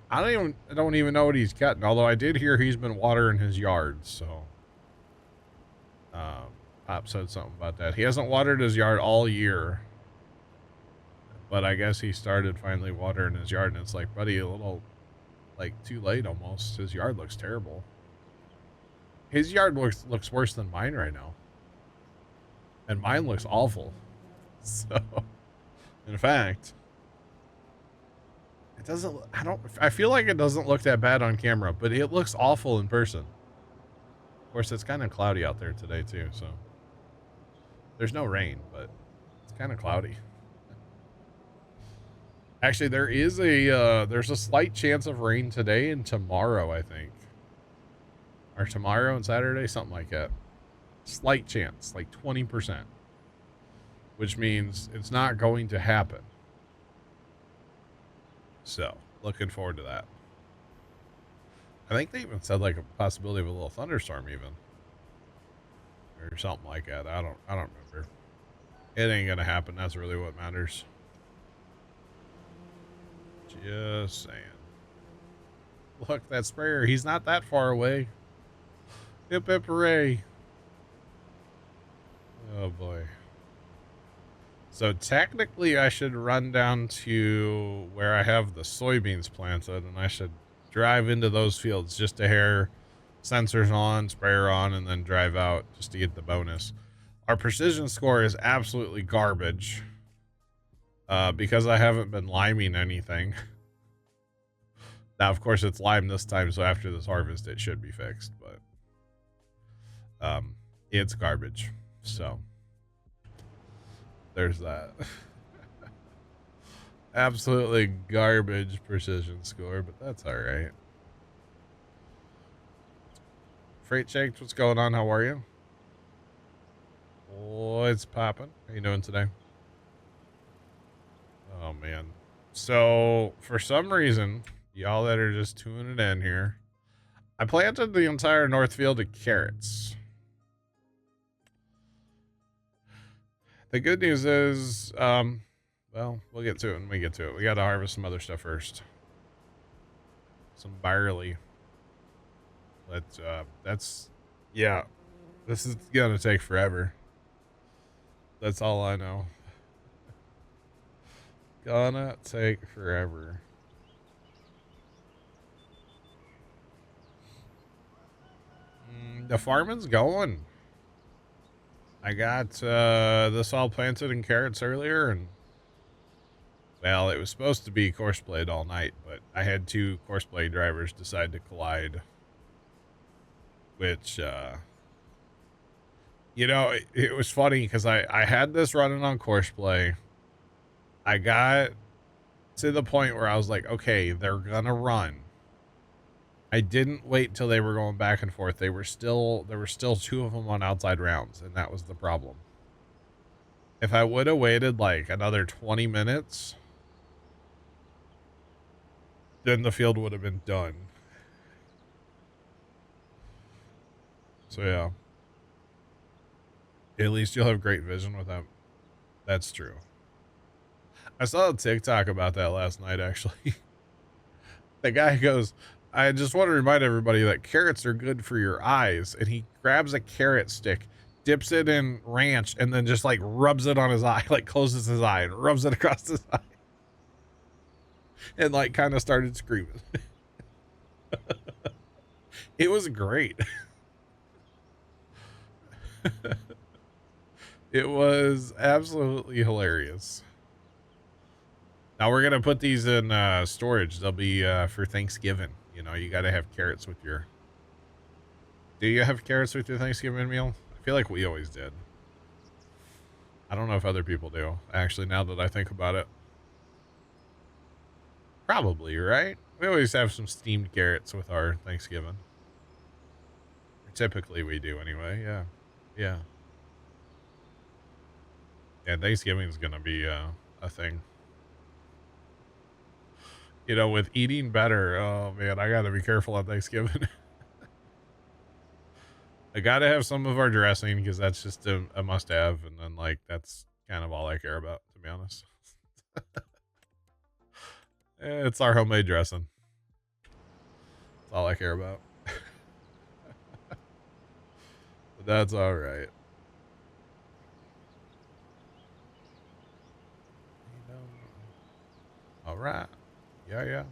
I don't even know what he's cutting, although I did hear he's been watering his yard, so Pop said something about that. He hasn't watered his yard all year, but I guess he started finally watering his yard, and it's like, buddy, a little like too late almost. His yard looks terrible. His yard looks worse than mine right now, and mine looks awful. So in fact, it doesn't, I feel like it doesn't look that bad on camera, but it looks awful in person. Of course, it's kind of cloudy out there today too, so there's no rain, but it's kind of cloudy. Actually, there's a slight chance of rain today and tomorrow, I think. Or tomorrow and Saturday, something like that. Slight chance, like 20%. Which means it's not going to happen. So, looking forward to that. I think they even said like a possibility of a little thunderstorm even. Or something like that. I don't remember. It ain't gonna happen. That's really what matters. Just saying. Look, that sprayer, he's not that far away. Hip hip hooray. Oh boy. So technically I should run down to where I have the soybeans planted, and I should drive into those fields just to hair sensors on, sprayer on, and then drive out just to get the bonus. Our precision score is absolutely garbage because I haven't been liming anything. Now, of course, it's lime this time, so after this harvest, it should be fixed, but it's garbage. So there's that. Absolutely garbage precision score, but that's all right. Freight Shakes, what's going on? How are you? What's popping? How you doing today? Oh, man. So, for some reason, y'all that are just tuning in here, I planted the entire north field of carrots. The good news is, well, we'll get to it when we get to it. We got to harvest some other stuff first. Some barley. Yeah, this is gonna take forever. That's all I know. Gonna take forever. The farming's going. I got this all planted in carrots earlier, and well, it was supposed to be course played all night, but I had 2 course play drivers decide to collide, which you know, it was funny because I had this running on course play. I got to the point where I was like, okay, they're gonna run. I didn't wait till they were going back and forth. There were still 2 of them on outside rounds, and that was the problem. If I would have waited like another 20 minutes, then the field would have been done. So yeah. At least you'll have great vision with them. That's true. I saw a TikTok about that last night, actually. The guy goes, I just want to remind everybody that carrots are good for your eyes. And he grabs a carrot stick, dips it in ranch, and then just like rubs it on his eye, like closes his eye and rubs it across his eye. And like kind of started screaming. It was great. It was absolutely hilarious. Now we're gonna put these in storage. They'll be for Thanksgiving. You know, you gotta have carrots with your... Do you have carrots with your Thanksgiving meal? I feel like we always did. I don't know if other people do, actually, now that I think about it. Probably, right? We always have some steamed carrots with our Thanksgiving. Typically we do anyway, yeah. Yeah. Yeah, Thanksgiving is gonna be a thing. You know, with eating better, oh man, I gotta be careful on Thanksgiving. I gotta have some of our dressing because that's just a must-have, and then like that's kind of all I care about, to be honest. It's our homemade dressing. That's all I care about. But that's all right. All right. Yeah, yeah.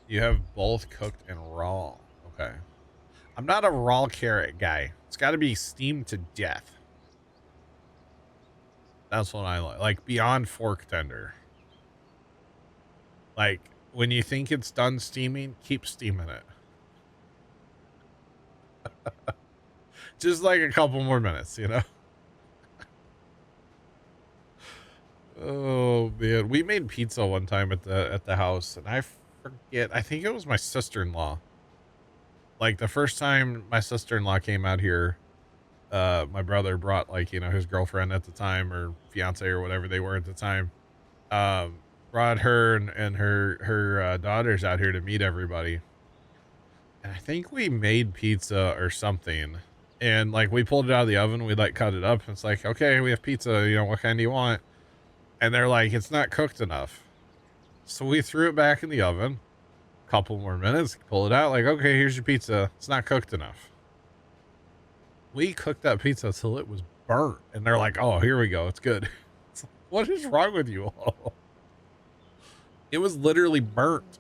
You have both cooked and raw. Okay. I'm not a raw carrot guy. It's got to be steamed to death. That's what I like. Like beyond fork tender. Like when you think it's done steaming, keep steaming it. Just like a couple more minutes, you know? Oh man, we made pizza one time at the house, and I forget. I think it was my sister-in-law. Like the first time my sister-in-law came out here, my brother brought like, you know, his girlfriend at the time or fiance or whatever they were at the time. Brought her and her daughters out here to meet everybody. And I think we made pizza or something. And like we pulled it out of the oven, we like cut it up. And it's like, okay, we have pizza. You know, what kind do you want? And they're like, it's not cooked enough. So we threw it back in the oven. A couple more minutes, pull it out. Like, okay, here's your pizza. It's not cooked enough. We cooked that pizza till it was burnt. And they're like, oh, here we go. It's good. It's like, what is wrong with you all? It was literally burnt.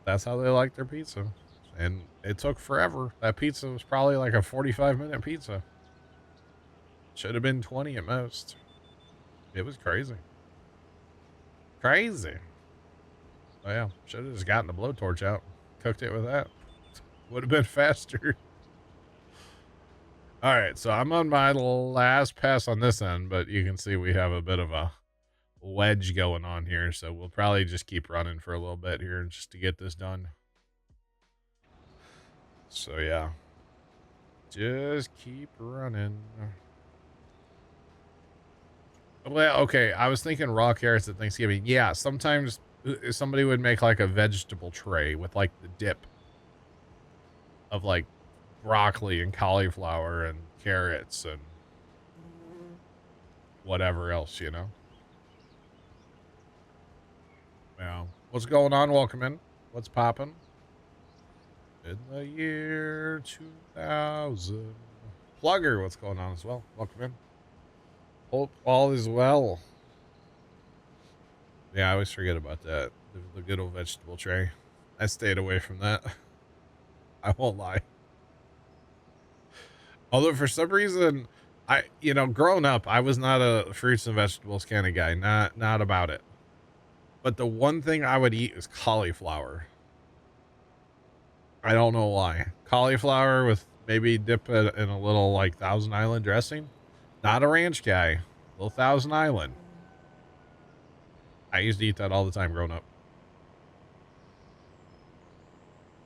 That's how they like their pizza. And it took forever. That pizza was probably like a 45-minute pizza. Should have been 20 at most. It was crazy. Crazy. Oh yeah, should have just gotten the blowtorch out. Cooked it with that. Would have been faster. All right, so I'm on my last pass on this end, but you can see we have a bit of a wedge going on here, so we'll probably just keep running for a little bit here just to get this done. So yeah, just keep running. Well, okay, I was thinking raw carrots at Thanksgiving. Yeah, sometimes somebody would make like a vegetable tray with like the dip of like broccoli and cauliflower and carrots and whatever else, you know? Yeah. What's going on? Welcome in. What's popping? In the year 2000. Plugger, what's going on as well? Welcome in. Hope all is well. Yeah, I always forget about that. The good old vegetable tray. I stayed away from that. I won't lie. Although for some reason, growing up, I was not a fruits and vegetables kind of guy. Not about it. But the one thing I would eat is cauliflower. I don't know why. Cauliflower with maybe dip it in a little like Thousand Island dressing. Not a ranch guy. A Little Thousand Island. I used to eat that all the time growing up.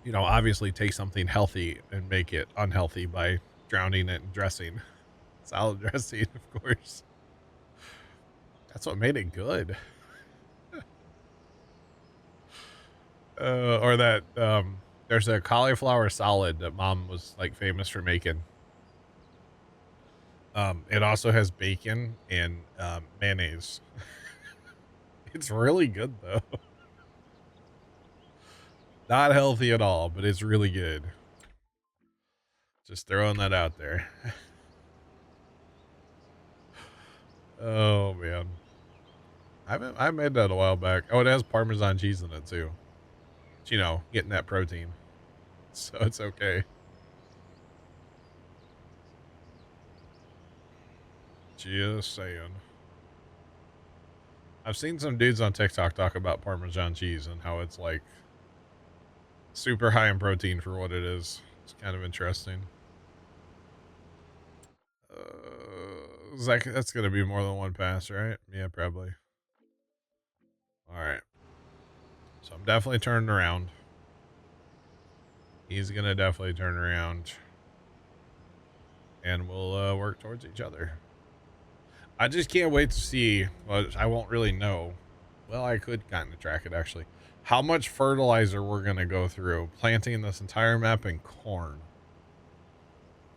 You know, obviously take something healthy and make it unhealthy by drowning it in dressing. Salad dressing, of course. That's what made it good. Or that, there's a cauliflower salad that mom was like famous for making. It also has bacon and mayonnaise. It's really good though. Not healthy at all, but it's really good. Just throwing that out there. Oh man. I made that a while back. Oh, it has Parmesan cheese in it too. But, you know, getting that protein. So it's okay. Just saying. I've seen some dudes on TikTok talk about Parmesan cheese and how it's like super high in protein for what it is. It's kind of interesting. Zach, that's gonna be more than one pass, right? Yeah, probably. All right. So I'm definitely turning around. He's gonna definitely turn around, and we'll work towards each other. I just can't wait to see. Well, I won't really know. Well, I could kind of track it actually. How much fertilizer we're gonna go through planting this entire map in corn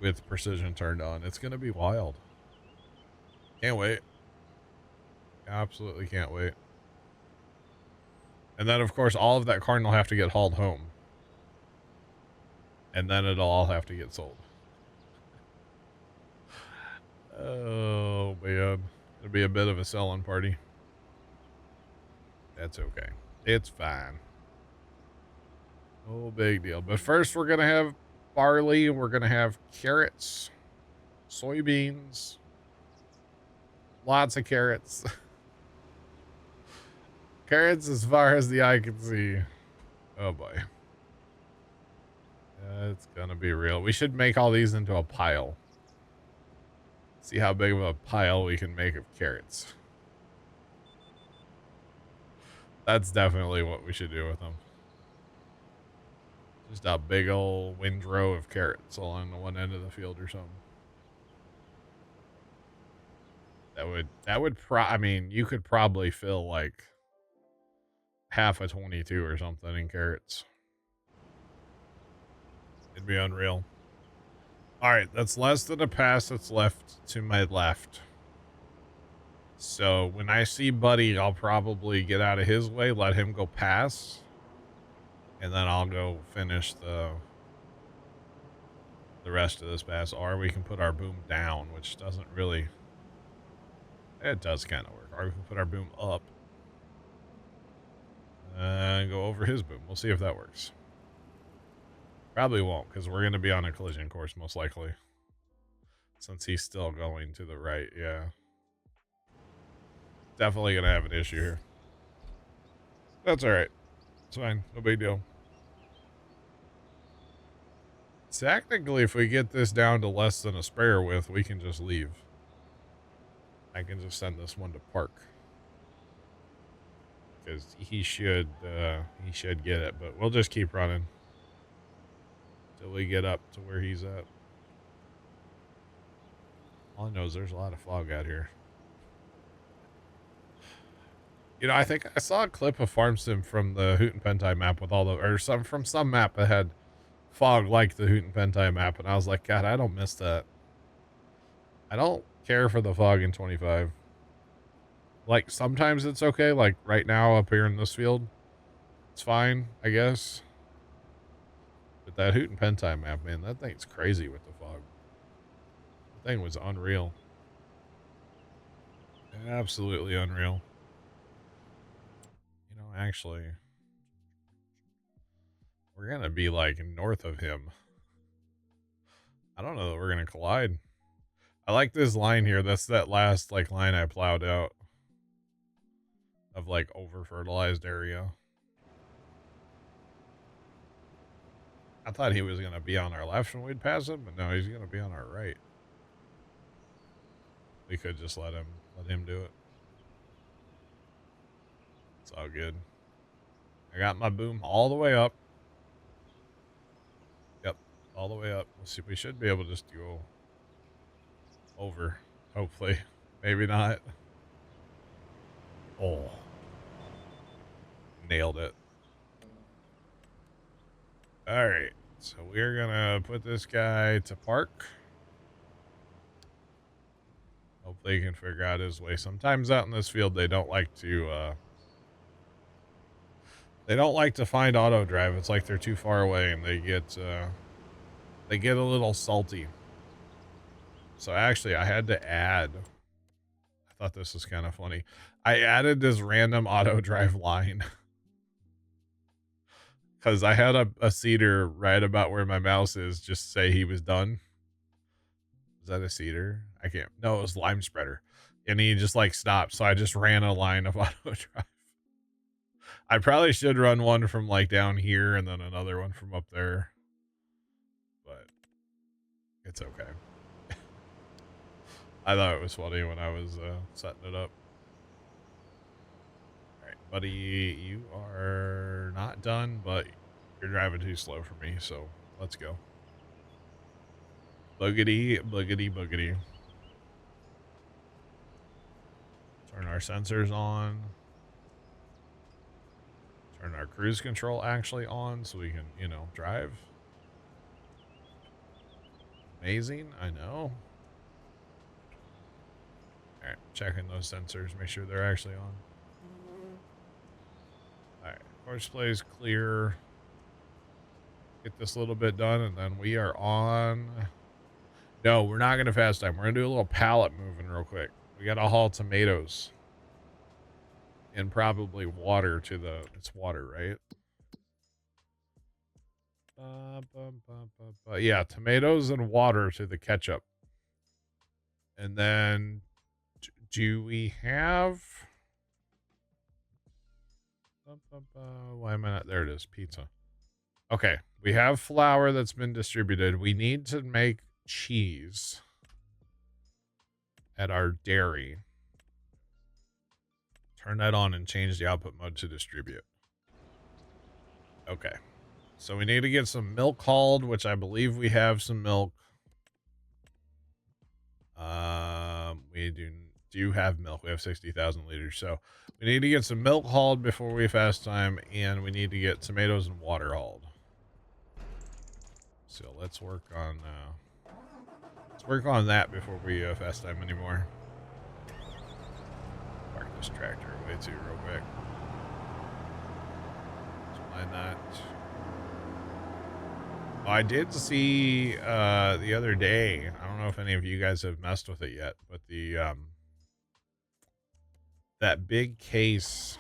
with precision turned on. It's gonna be wild. Can't wait. Absolutely can't wait. And then, of course, all of that corn will have to get hauled home. And then it'll all have to get sold. Oh, man. It'll be a bit of a selling party. That's okay. It's fine. No big deal. But first, we're going to have barley. We're going to have carrots, soybeans, lots of carrots. Carrots as far as the eye can see. Oh, boy. It's gonna be real. We should make all these into a pile. See how big of a pile we can make of carrots. That's definitely what we should do with them. Just a big old windrow of carrots along the one end of the field or something. I mean, you could probably fill like half a 22 or something in carrots. It'd be unreal. All right, that's less than a pass that's left to my left. So when I see Buddy, I'll probably get out of his way, let him go pass, and then I'll go finish the rest of this pass. Or we can put our boom down, which doesn't really... It does kind of work. Or we can put our boom up and go over his boom. We'll see if that works. Probably won't, because we're going to be on a collision course, most likely. Since he's still going to the right, yeah. Definitely going to have an issue here. That's all right. It's fine. No big deal. Technically, if we get this down to less than a sprayer width, we can just leave. I can just send this one to park. Because he should get it, but we'll just keep running. Till we get up to where he's at. All I know is there's a lot of fog out here. You know, I think I saw a clip of Farm Sim from the Hoot and Pentai map with all the, or from some map that had fog like the Hoot and Pentai map, and I was like, God, I don't miss that. I don't care for the fog in 25. Like, sometimes it's okay, like right now up here in this field. It's fine, I guess. But that Hoot and Pentai map, man, that thing's crazy with the fog. The thing was unreal. Absolutely unreal. You know, actually, we're going to be like north of him. I don't know that we're going to collide. I like this line here. That's that last like line I plowed out of like over fertilized area. I thought he was going to be on our left when we'd pass him, but no, he's going to be on our right. We could just let him Let him do it. It's all good. I got my boom all the way up. Yep, all the way up. Let's see. We should be able to just go over. Hopefully. Maybe not. Oh. Nailed it. Alright. So we're gonna put this guy to park. Hopefully he can figure out his way. Sometimes out in this field they don't like to find auto drive. It's like they're too far away and they get a little salty. So actually I had to add, I thought this was kind of funny. I added this random auto drive line because I had a cedar right about where my mouse is just say he was done. Is that a cedar? I can't. No, it was lime spreader. And he just like stopped. So I just ran a line of auto drive. I probably should run one from like down here and then another one from up there. But it's okay. I thought it was funny when I was setting it up. Alright, buddy, you are not done, but you're driving too slow for me, so let's go. Boogity, boogity, boogity. Turn our sensors on. Turn our cruise control actually on so we can, you know, drive. Amazing, I know. Alright, checking those sensors, make sure they're actually on. Alright, horseplay is clear. Get this little bit done, and then we are on. No, we're not going to fast time. We're going to do a little pallet moving real quick. We got to haul tomatoes. And probably water to the... It's water, right? Yeah, tomatoes and water to the ketchup. And then... Do we have... Why am I not... There it is. Pizza. Okay. We have flour that's been distributed. We need to make cheese at our dairy. Turn that on and change the output mode to distribute. Okay. So we need to get some milk hauled, which I believe we have some milk. We do have milk. We have 60,000 liters. So we need to get some milk hauled before we fast time, and we need to get tomatoes and water hauled. So let's work on that before we fast time anymore. Park this tractor away too real quick. Why not? Oh, I did see the other day. I don't know if any of you guys have messed with it yet, but the that big case,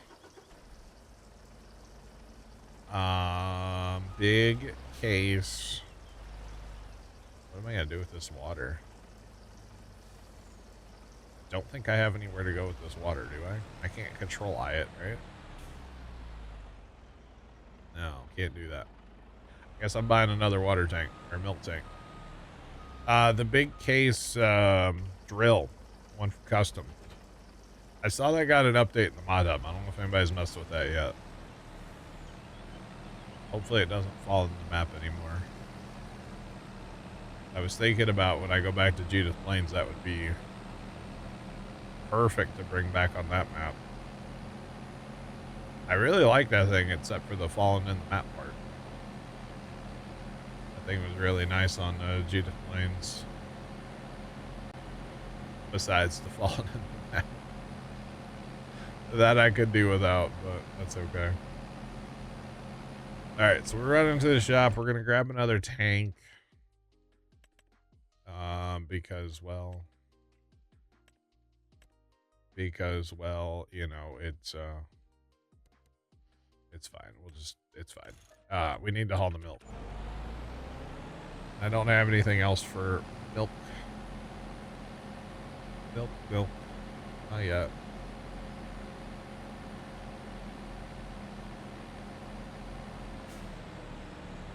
big case. What am I gonna do with this water? Don't think I have anywhere to go with this water, do I? I can't control it, right? No, can't do that. Guess I'm buying another water tank or milk tank. The big case drill, one from custom. I saw that got an update in the mod hub. I don't know if anybody's messed with that yet. Hopefully it doesn't fall in the map anymore. I was thinking about when I go back to Judith Plains, that would be perfect to bring back on that map. I really like that thing, except for the falling in the map part. That thing was really nice on Judith Plains. Besides the falling in the map. That I could do without, but that's okay. Alright, so we're running to the shop. We're going to grab another tank. Because, well, you know, it's fine. It's fine. We need to haul the milk. I don't have anything else for milk. Milk. Not yet.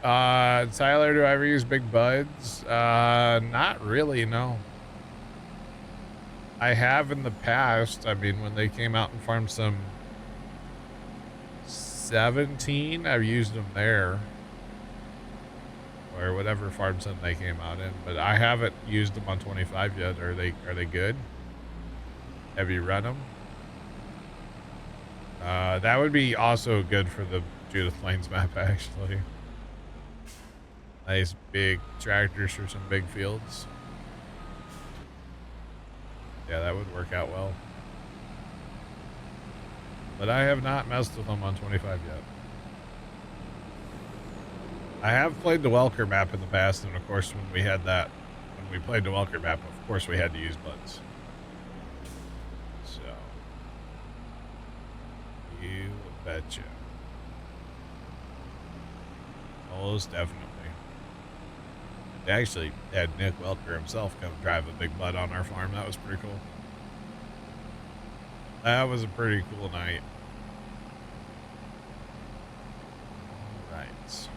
Tyler, do I ever use Big Buds? Not really, no. I have in the past. I mean, when they came out and farmed some 17, I've used them there. Or whatever farm sim they came out in. But I haven't used them on 25 yet. Are they good? Have you run them? That would be also good for the Judith Plains map, actually. Nice big tractors for some big fields. Yeah, that would work out well. But I have not messed with them on 25 yet. I have played the Welker map in the past, and of course when we played the Welker map, of course we had to use buttons. So, you betcha. Most definitely. They actually had Nick Welker himself come drive a big butt on our farm. That was pretty cool. That was a pretty cool night. Right.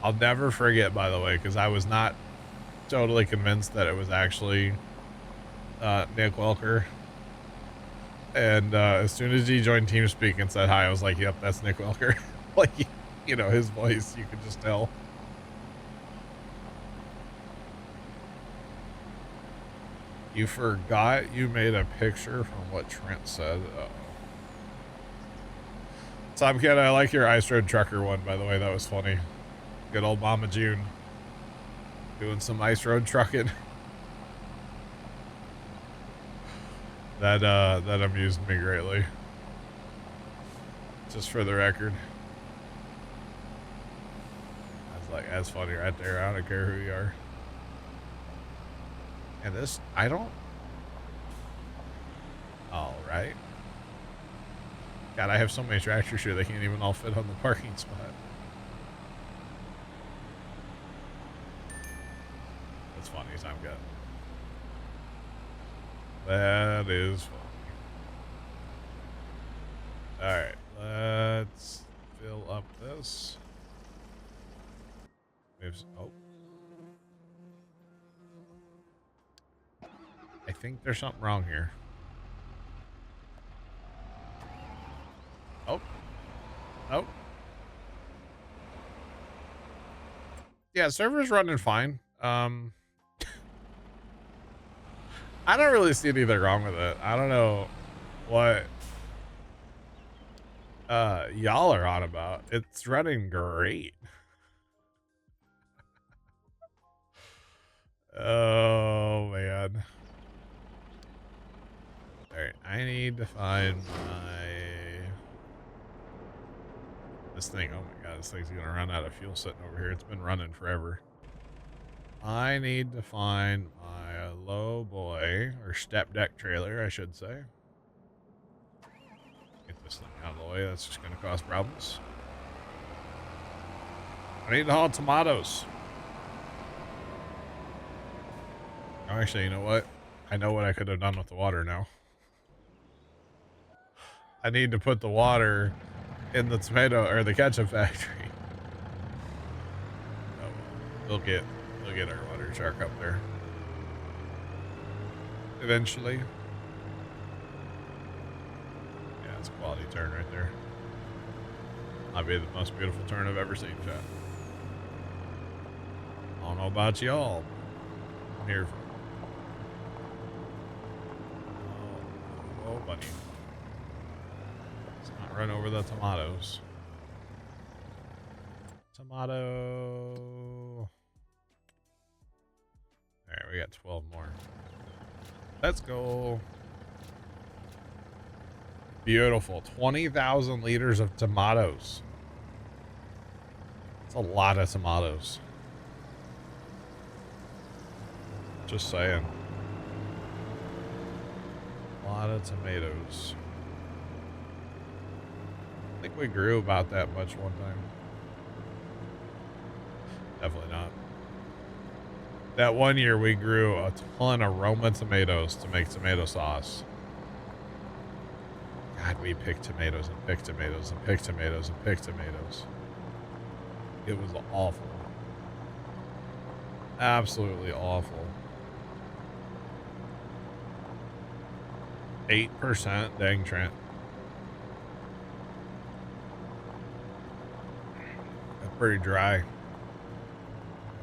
I'll never forget, by the way, because I was not totally convinced that it was actually Nick Welker. And as soon as he joined TeamSpeak and said hi, I was like, yep, that's Nick Welker. Like, you know, his voice, you could just tell. You forgot you made a picture from what Trent said. Uh-oh. Tom Kid, I like your Ice Road Trucker one, by the way. That was funny. Good old Mama June. Doing some Ice Road trucking. That amused me greatly. Just for the record. I was like, that's funny right there. I don't care who you are. And this, I don't. All right. God, I have so many tractors here, they can't even all fit on the parking spot. That's funny as I'm good. That is funny. Alright, let's fill up this. Oh. I think there's something wrong here. Oh. Oh. Yeah, server's running fine. I don't really see anything wrong with it. I don't know what y'all are on about. It's running great. Oh man. Alright, I need to find this thing. Oh my god, this thing's gonna run out of fuel sitting over here. It's been running forever. I need to find my low boy, or step deck trailer, I should say. Get this thing out of the way, that's just gonna cause problems. I need to haul tomatoes. Oh, actually, you know what? I know what I could have done with the water now. I need to put the water in the tomato or the ketchup factory. Oh, we'll get our water shark up there eventually. Yeah, it's a quality turn right there. Might be the most beautiful turn I've ever seen, chat. I don't know about y'all. I'm here for. Oh, buddy. Let's not run over the tomatoes. Tomato. Alright, we got 12 more. Let's go. Beautiful. 20,000 liters of tomatoes. That's a lot of tomatoes. Just saying. A lot of tomatoes. I think we grew about that much one time. Definitely not. That one year we grew a ton of Roma tomatoes to make tomato sauce. God, we picked tomatoes and picked tomatoes and picked tomatoes and picked tomatoes. It was awful. Absolutely awful. 8%. Dang, Trent. That's pretty dry.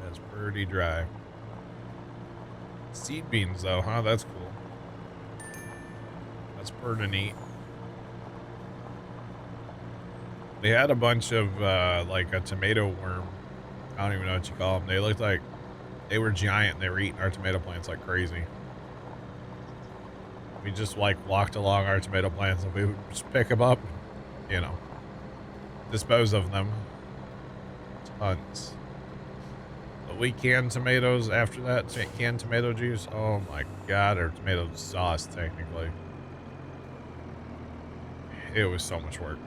That's pretty dry. Seed beans, though, huh? That's cool. That's pretty neat. They had a bunch of, like a tomato worm. I don't even know what you call them. They looked like they were giant. They were eating our tomato plants like crazy. We just, like, walked along our tomato plants and we would just pick them up, you know, dispose of them. Tons. But we canned tomatoes after that. Canned tomato juice. Oh, my God. Or tomato sauce, technically. It was so much work.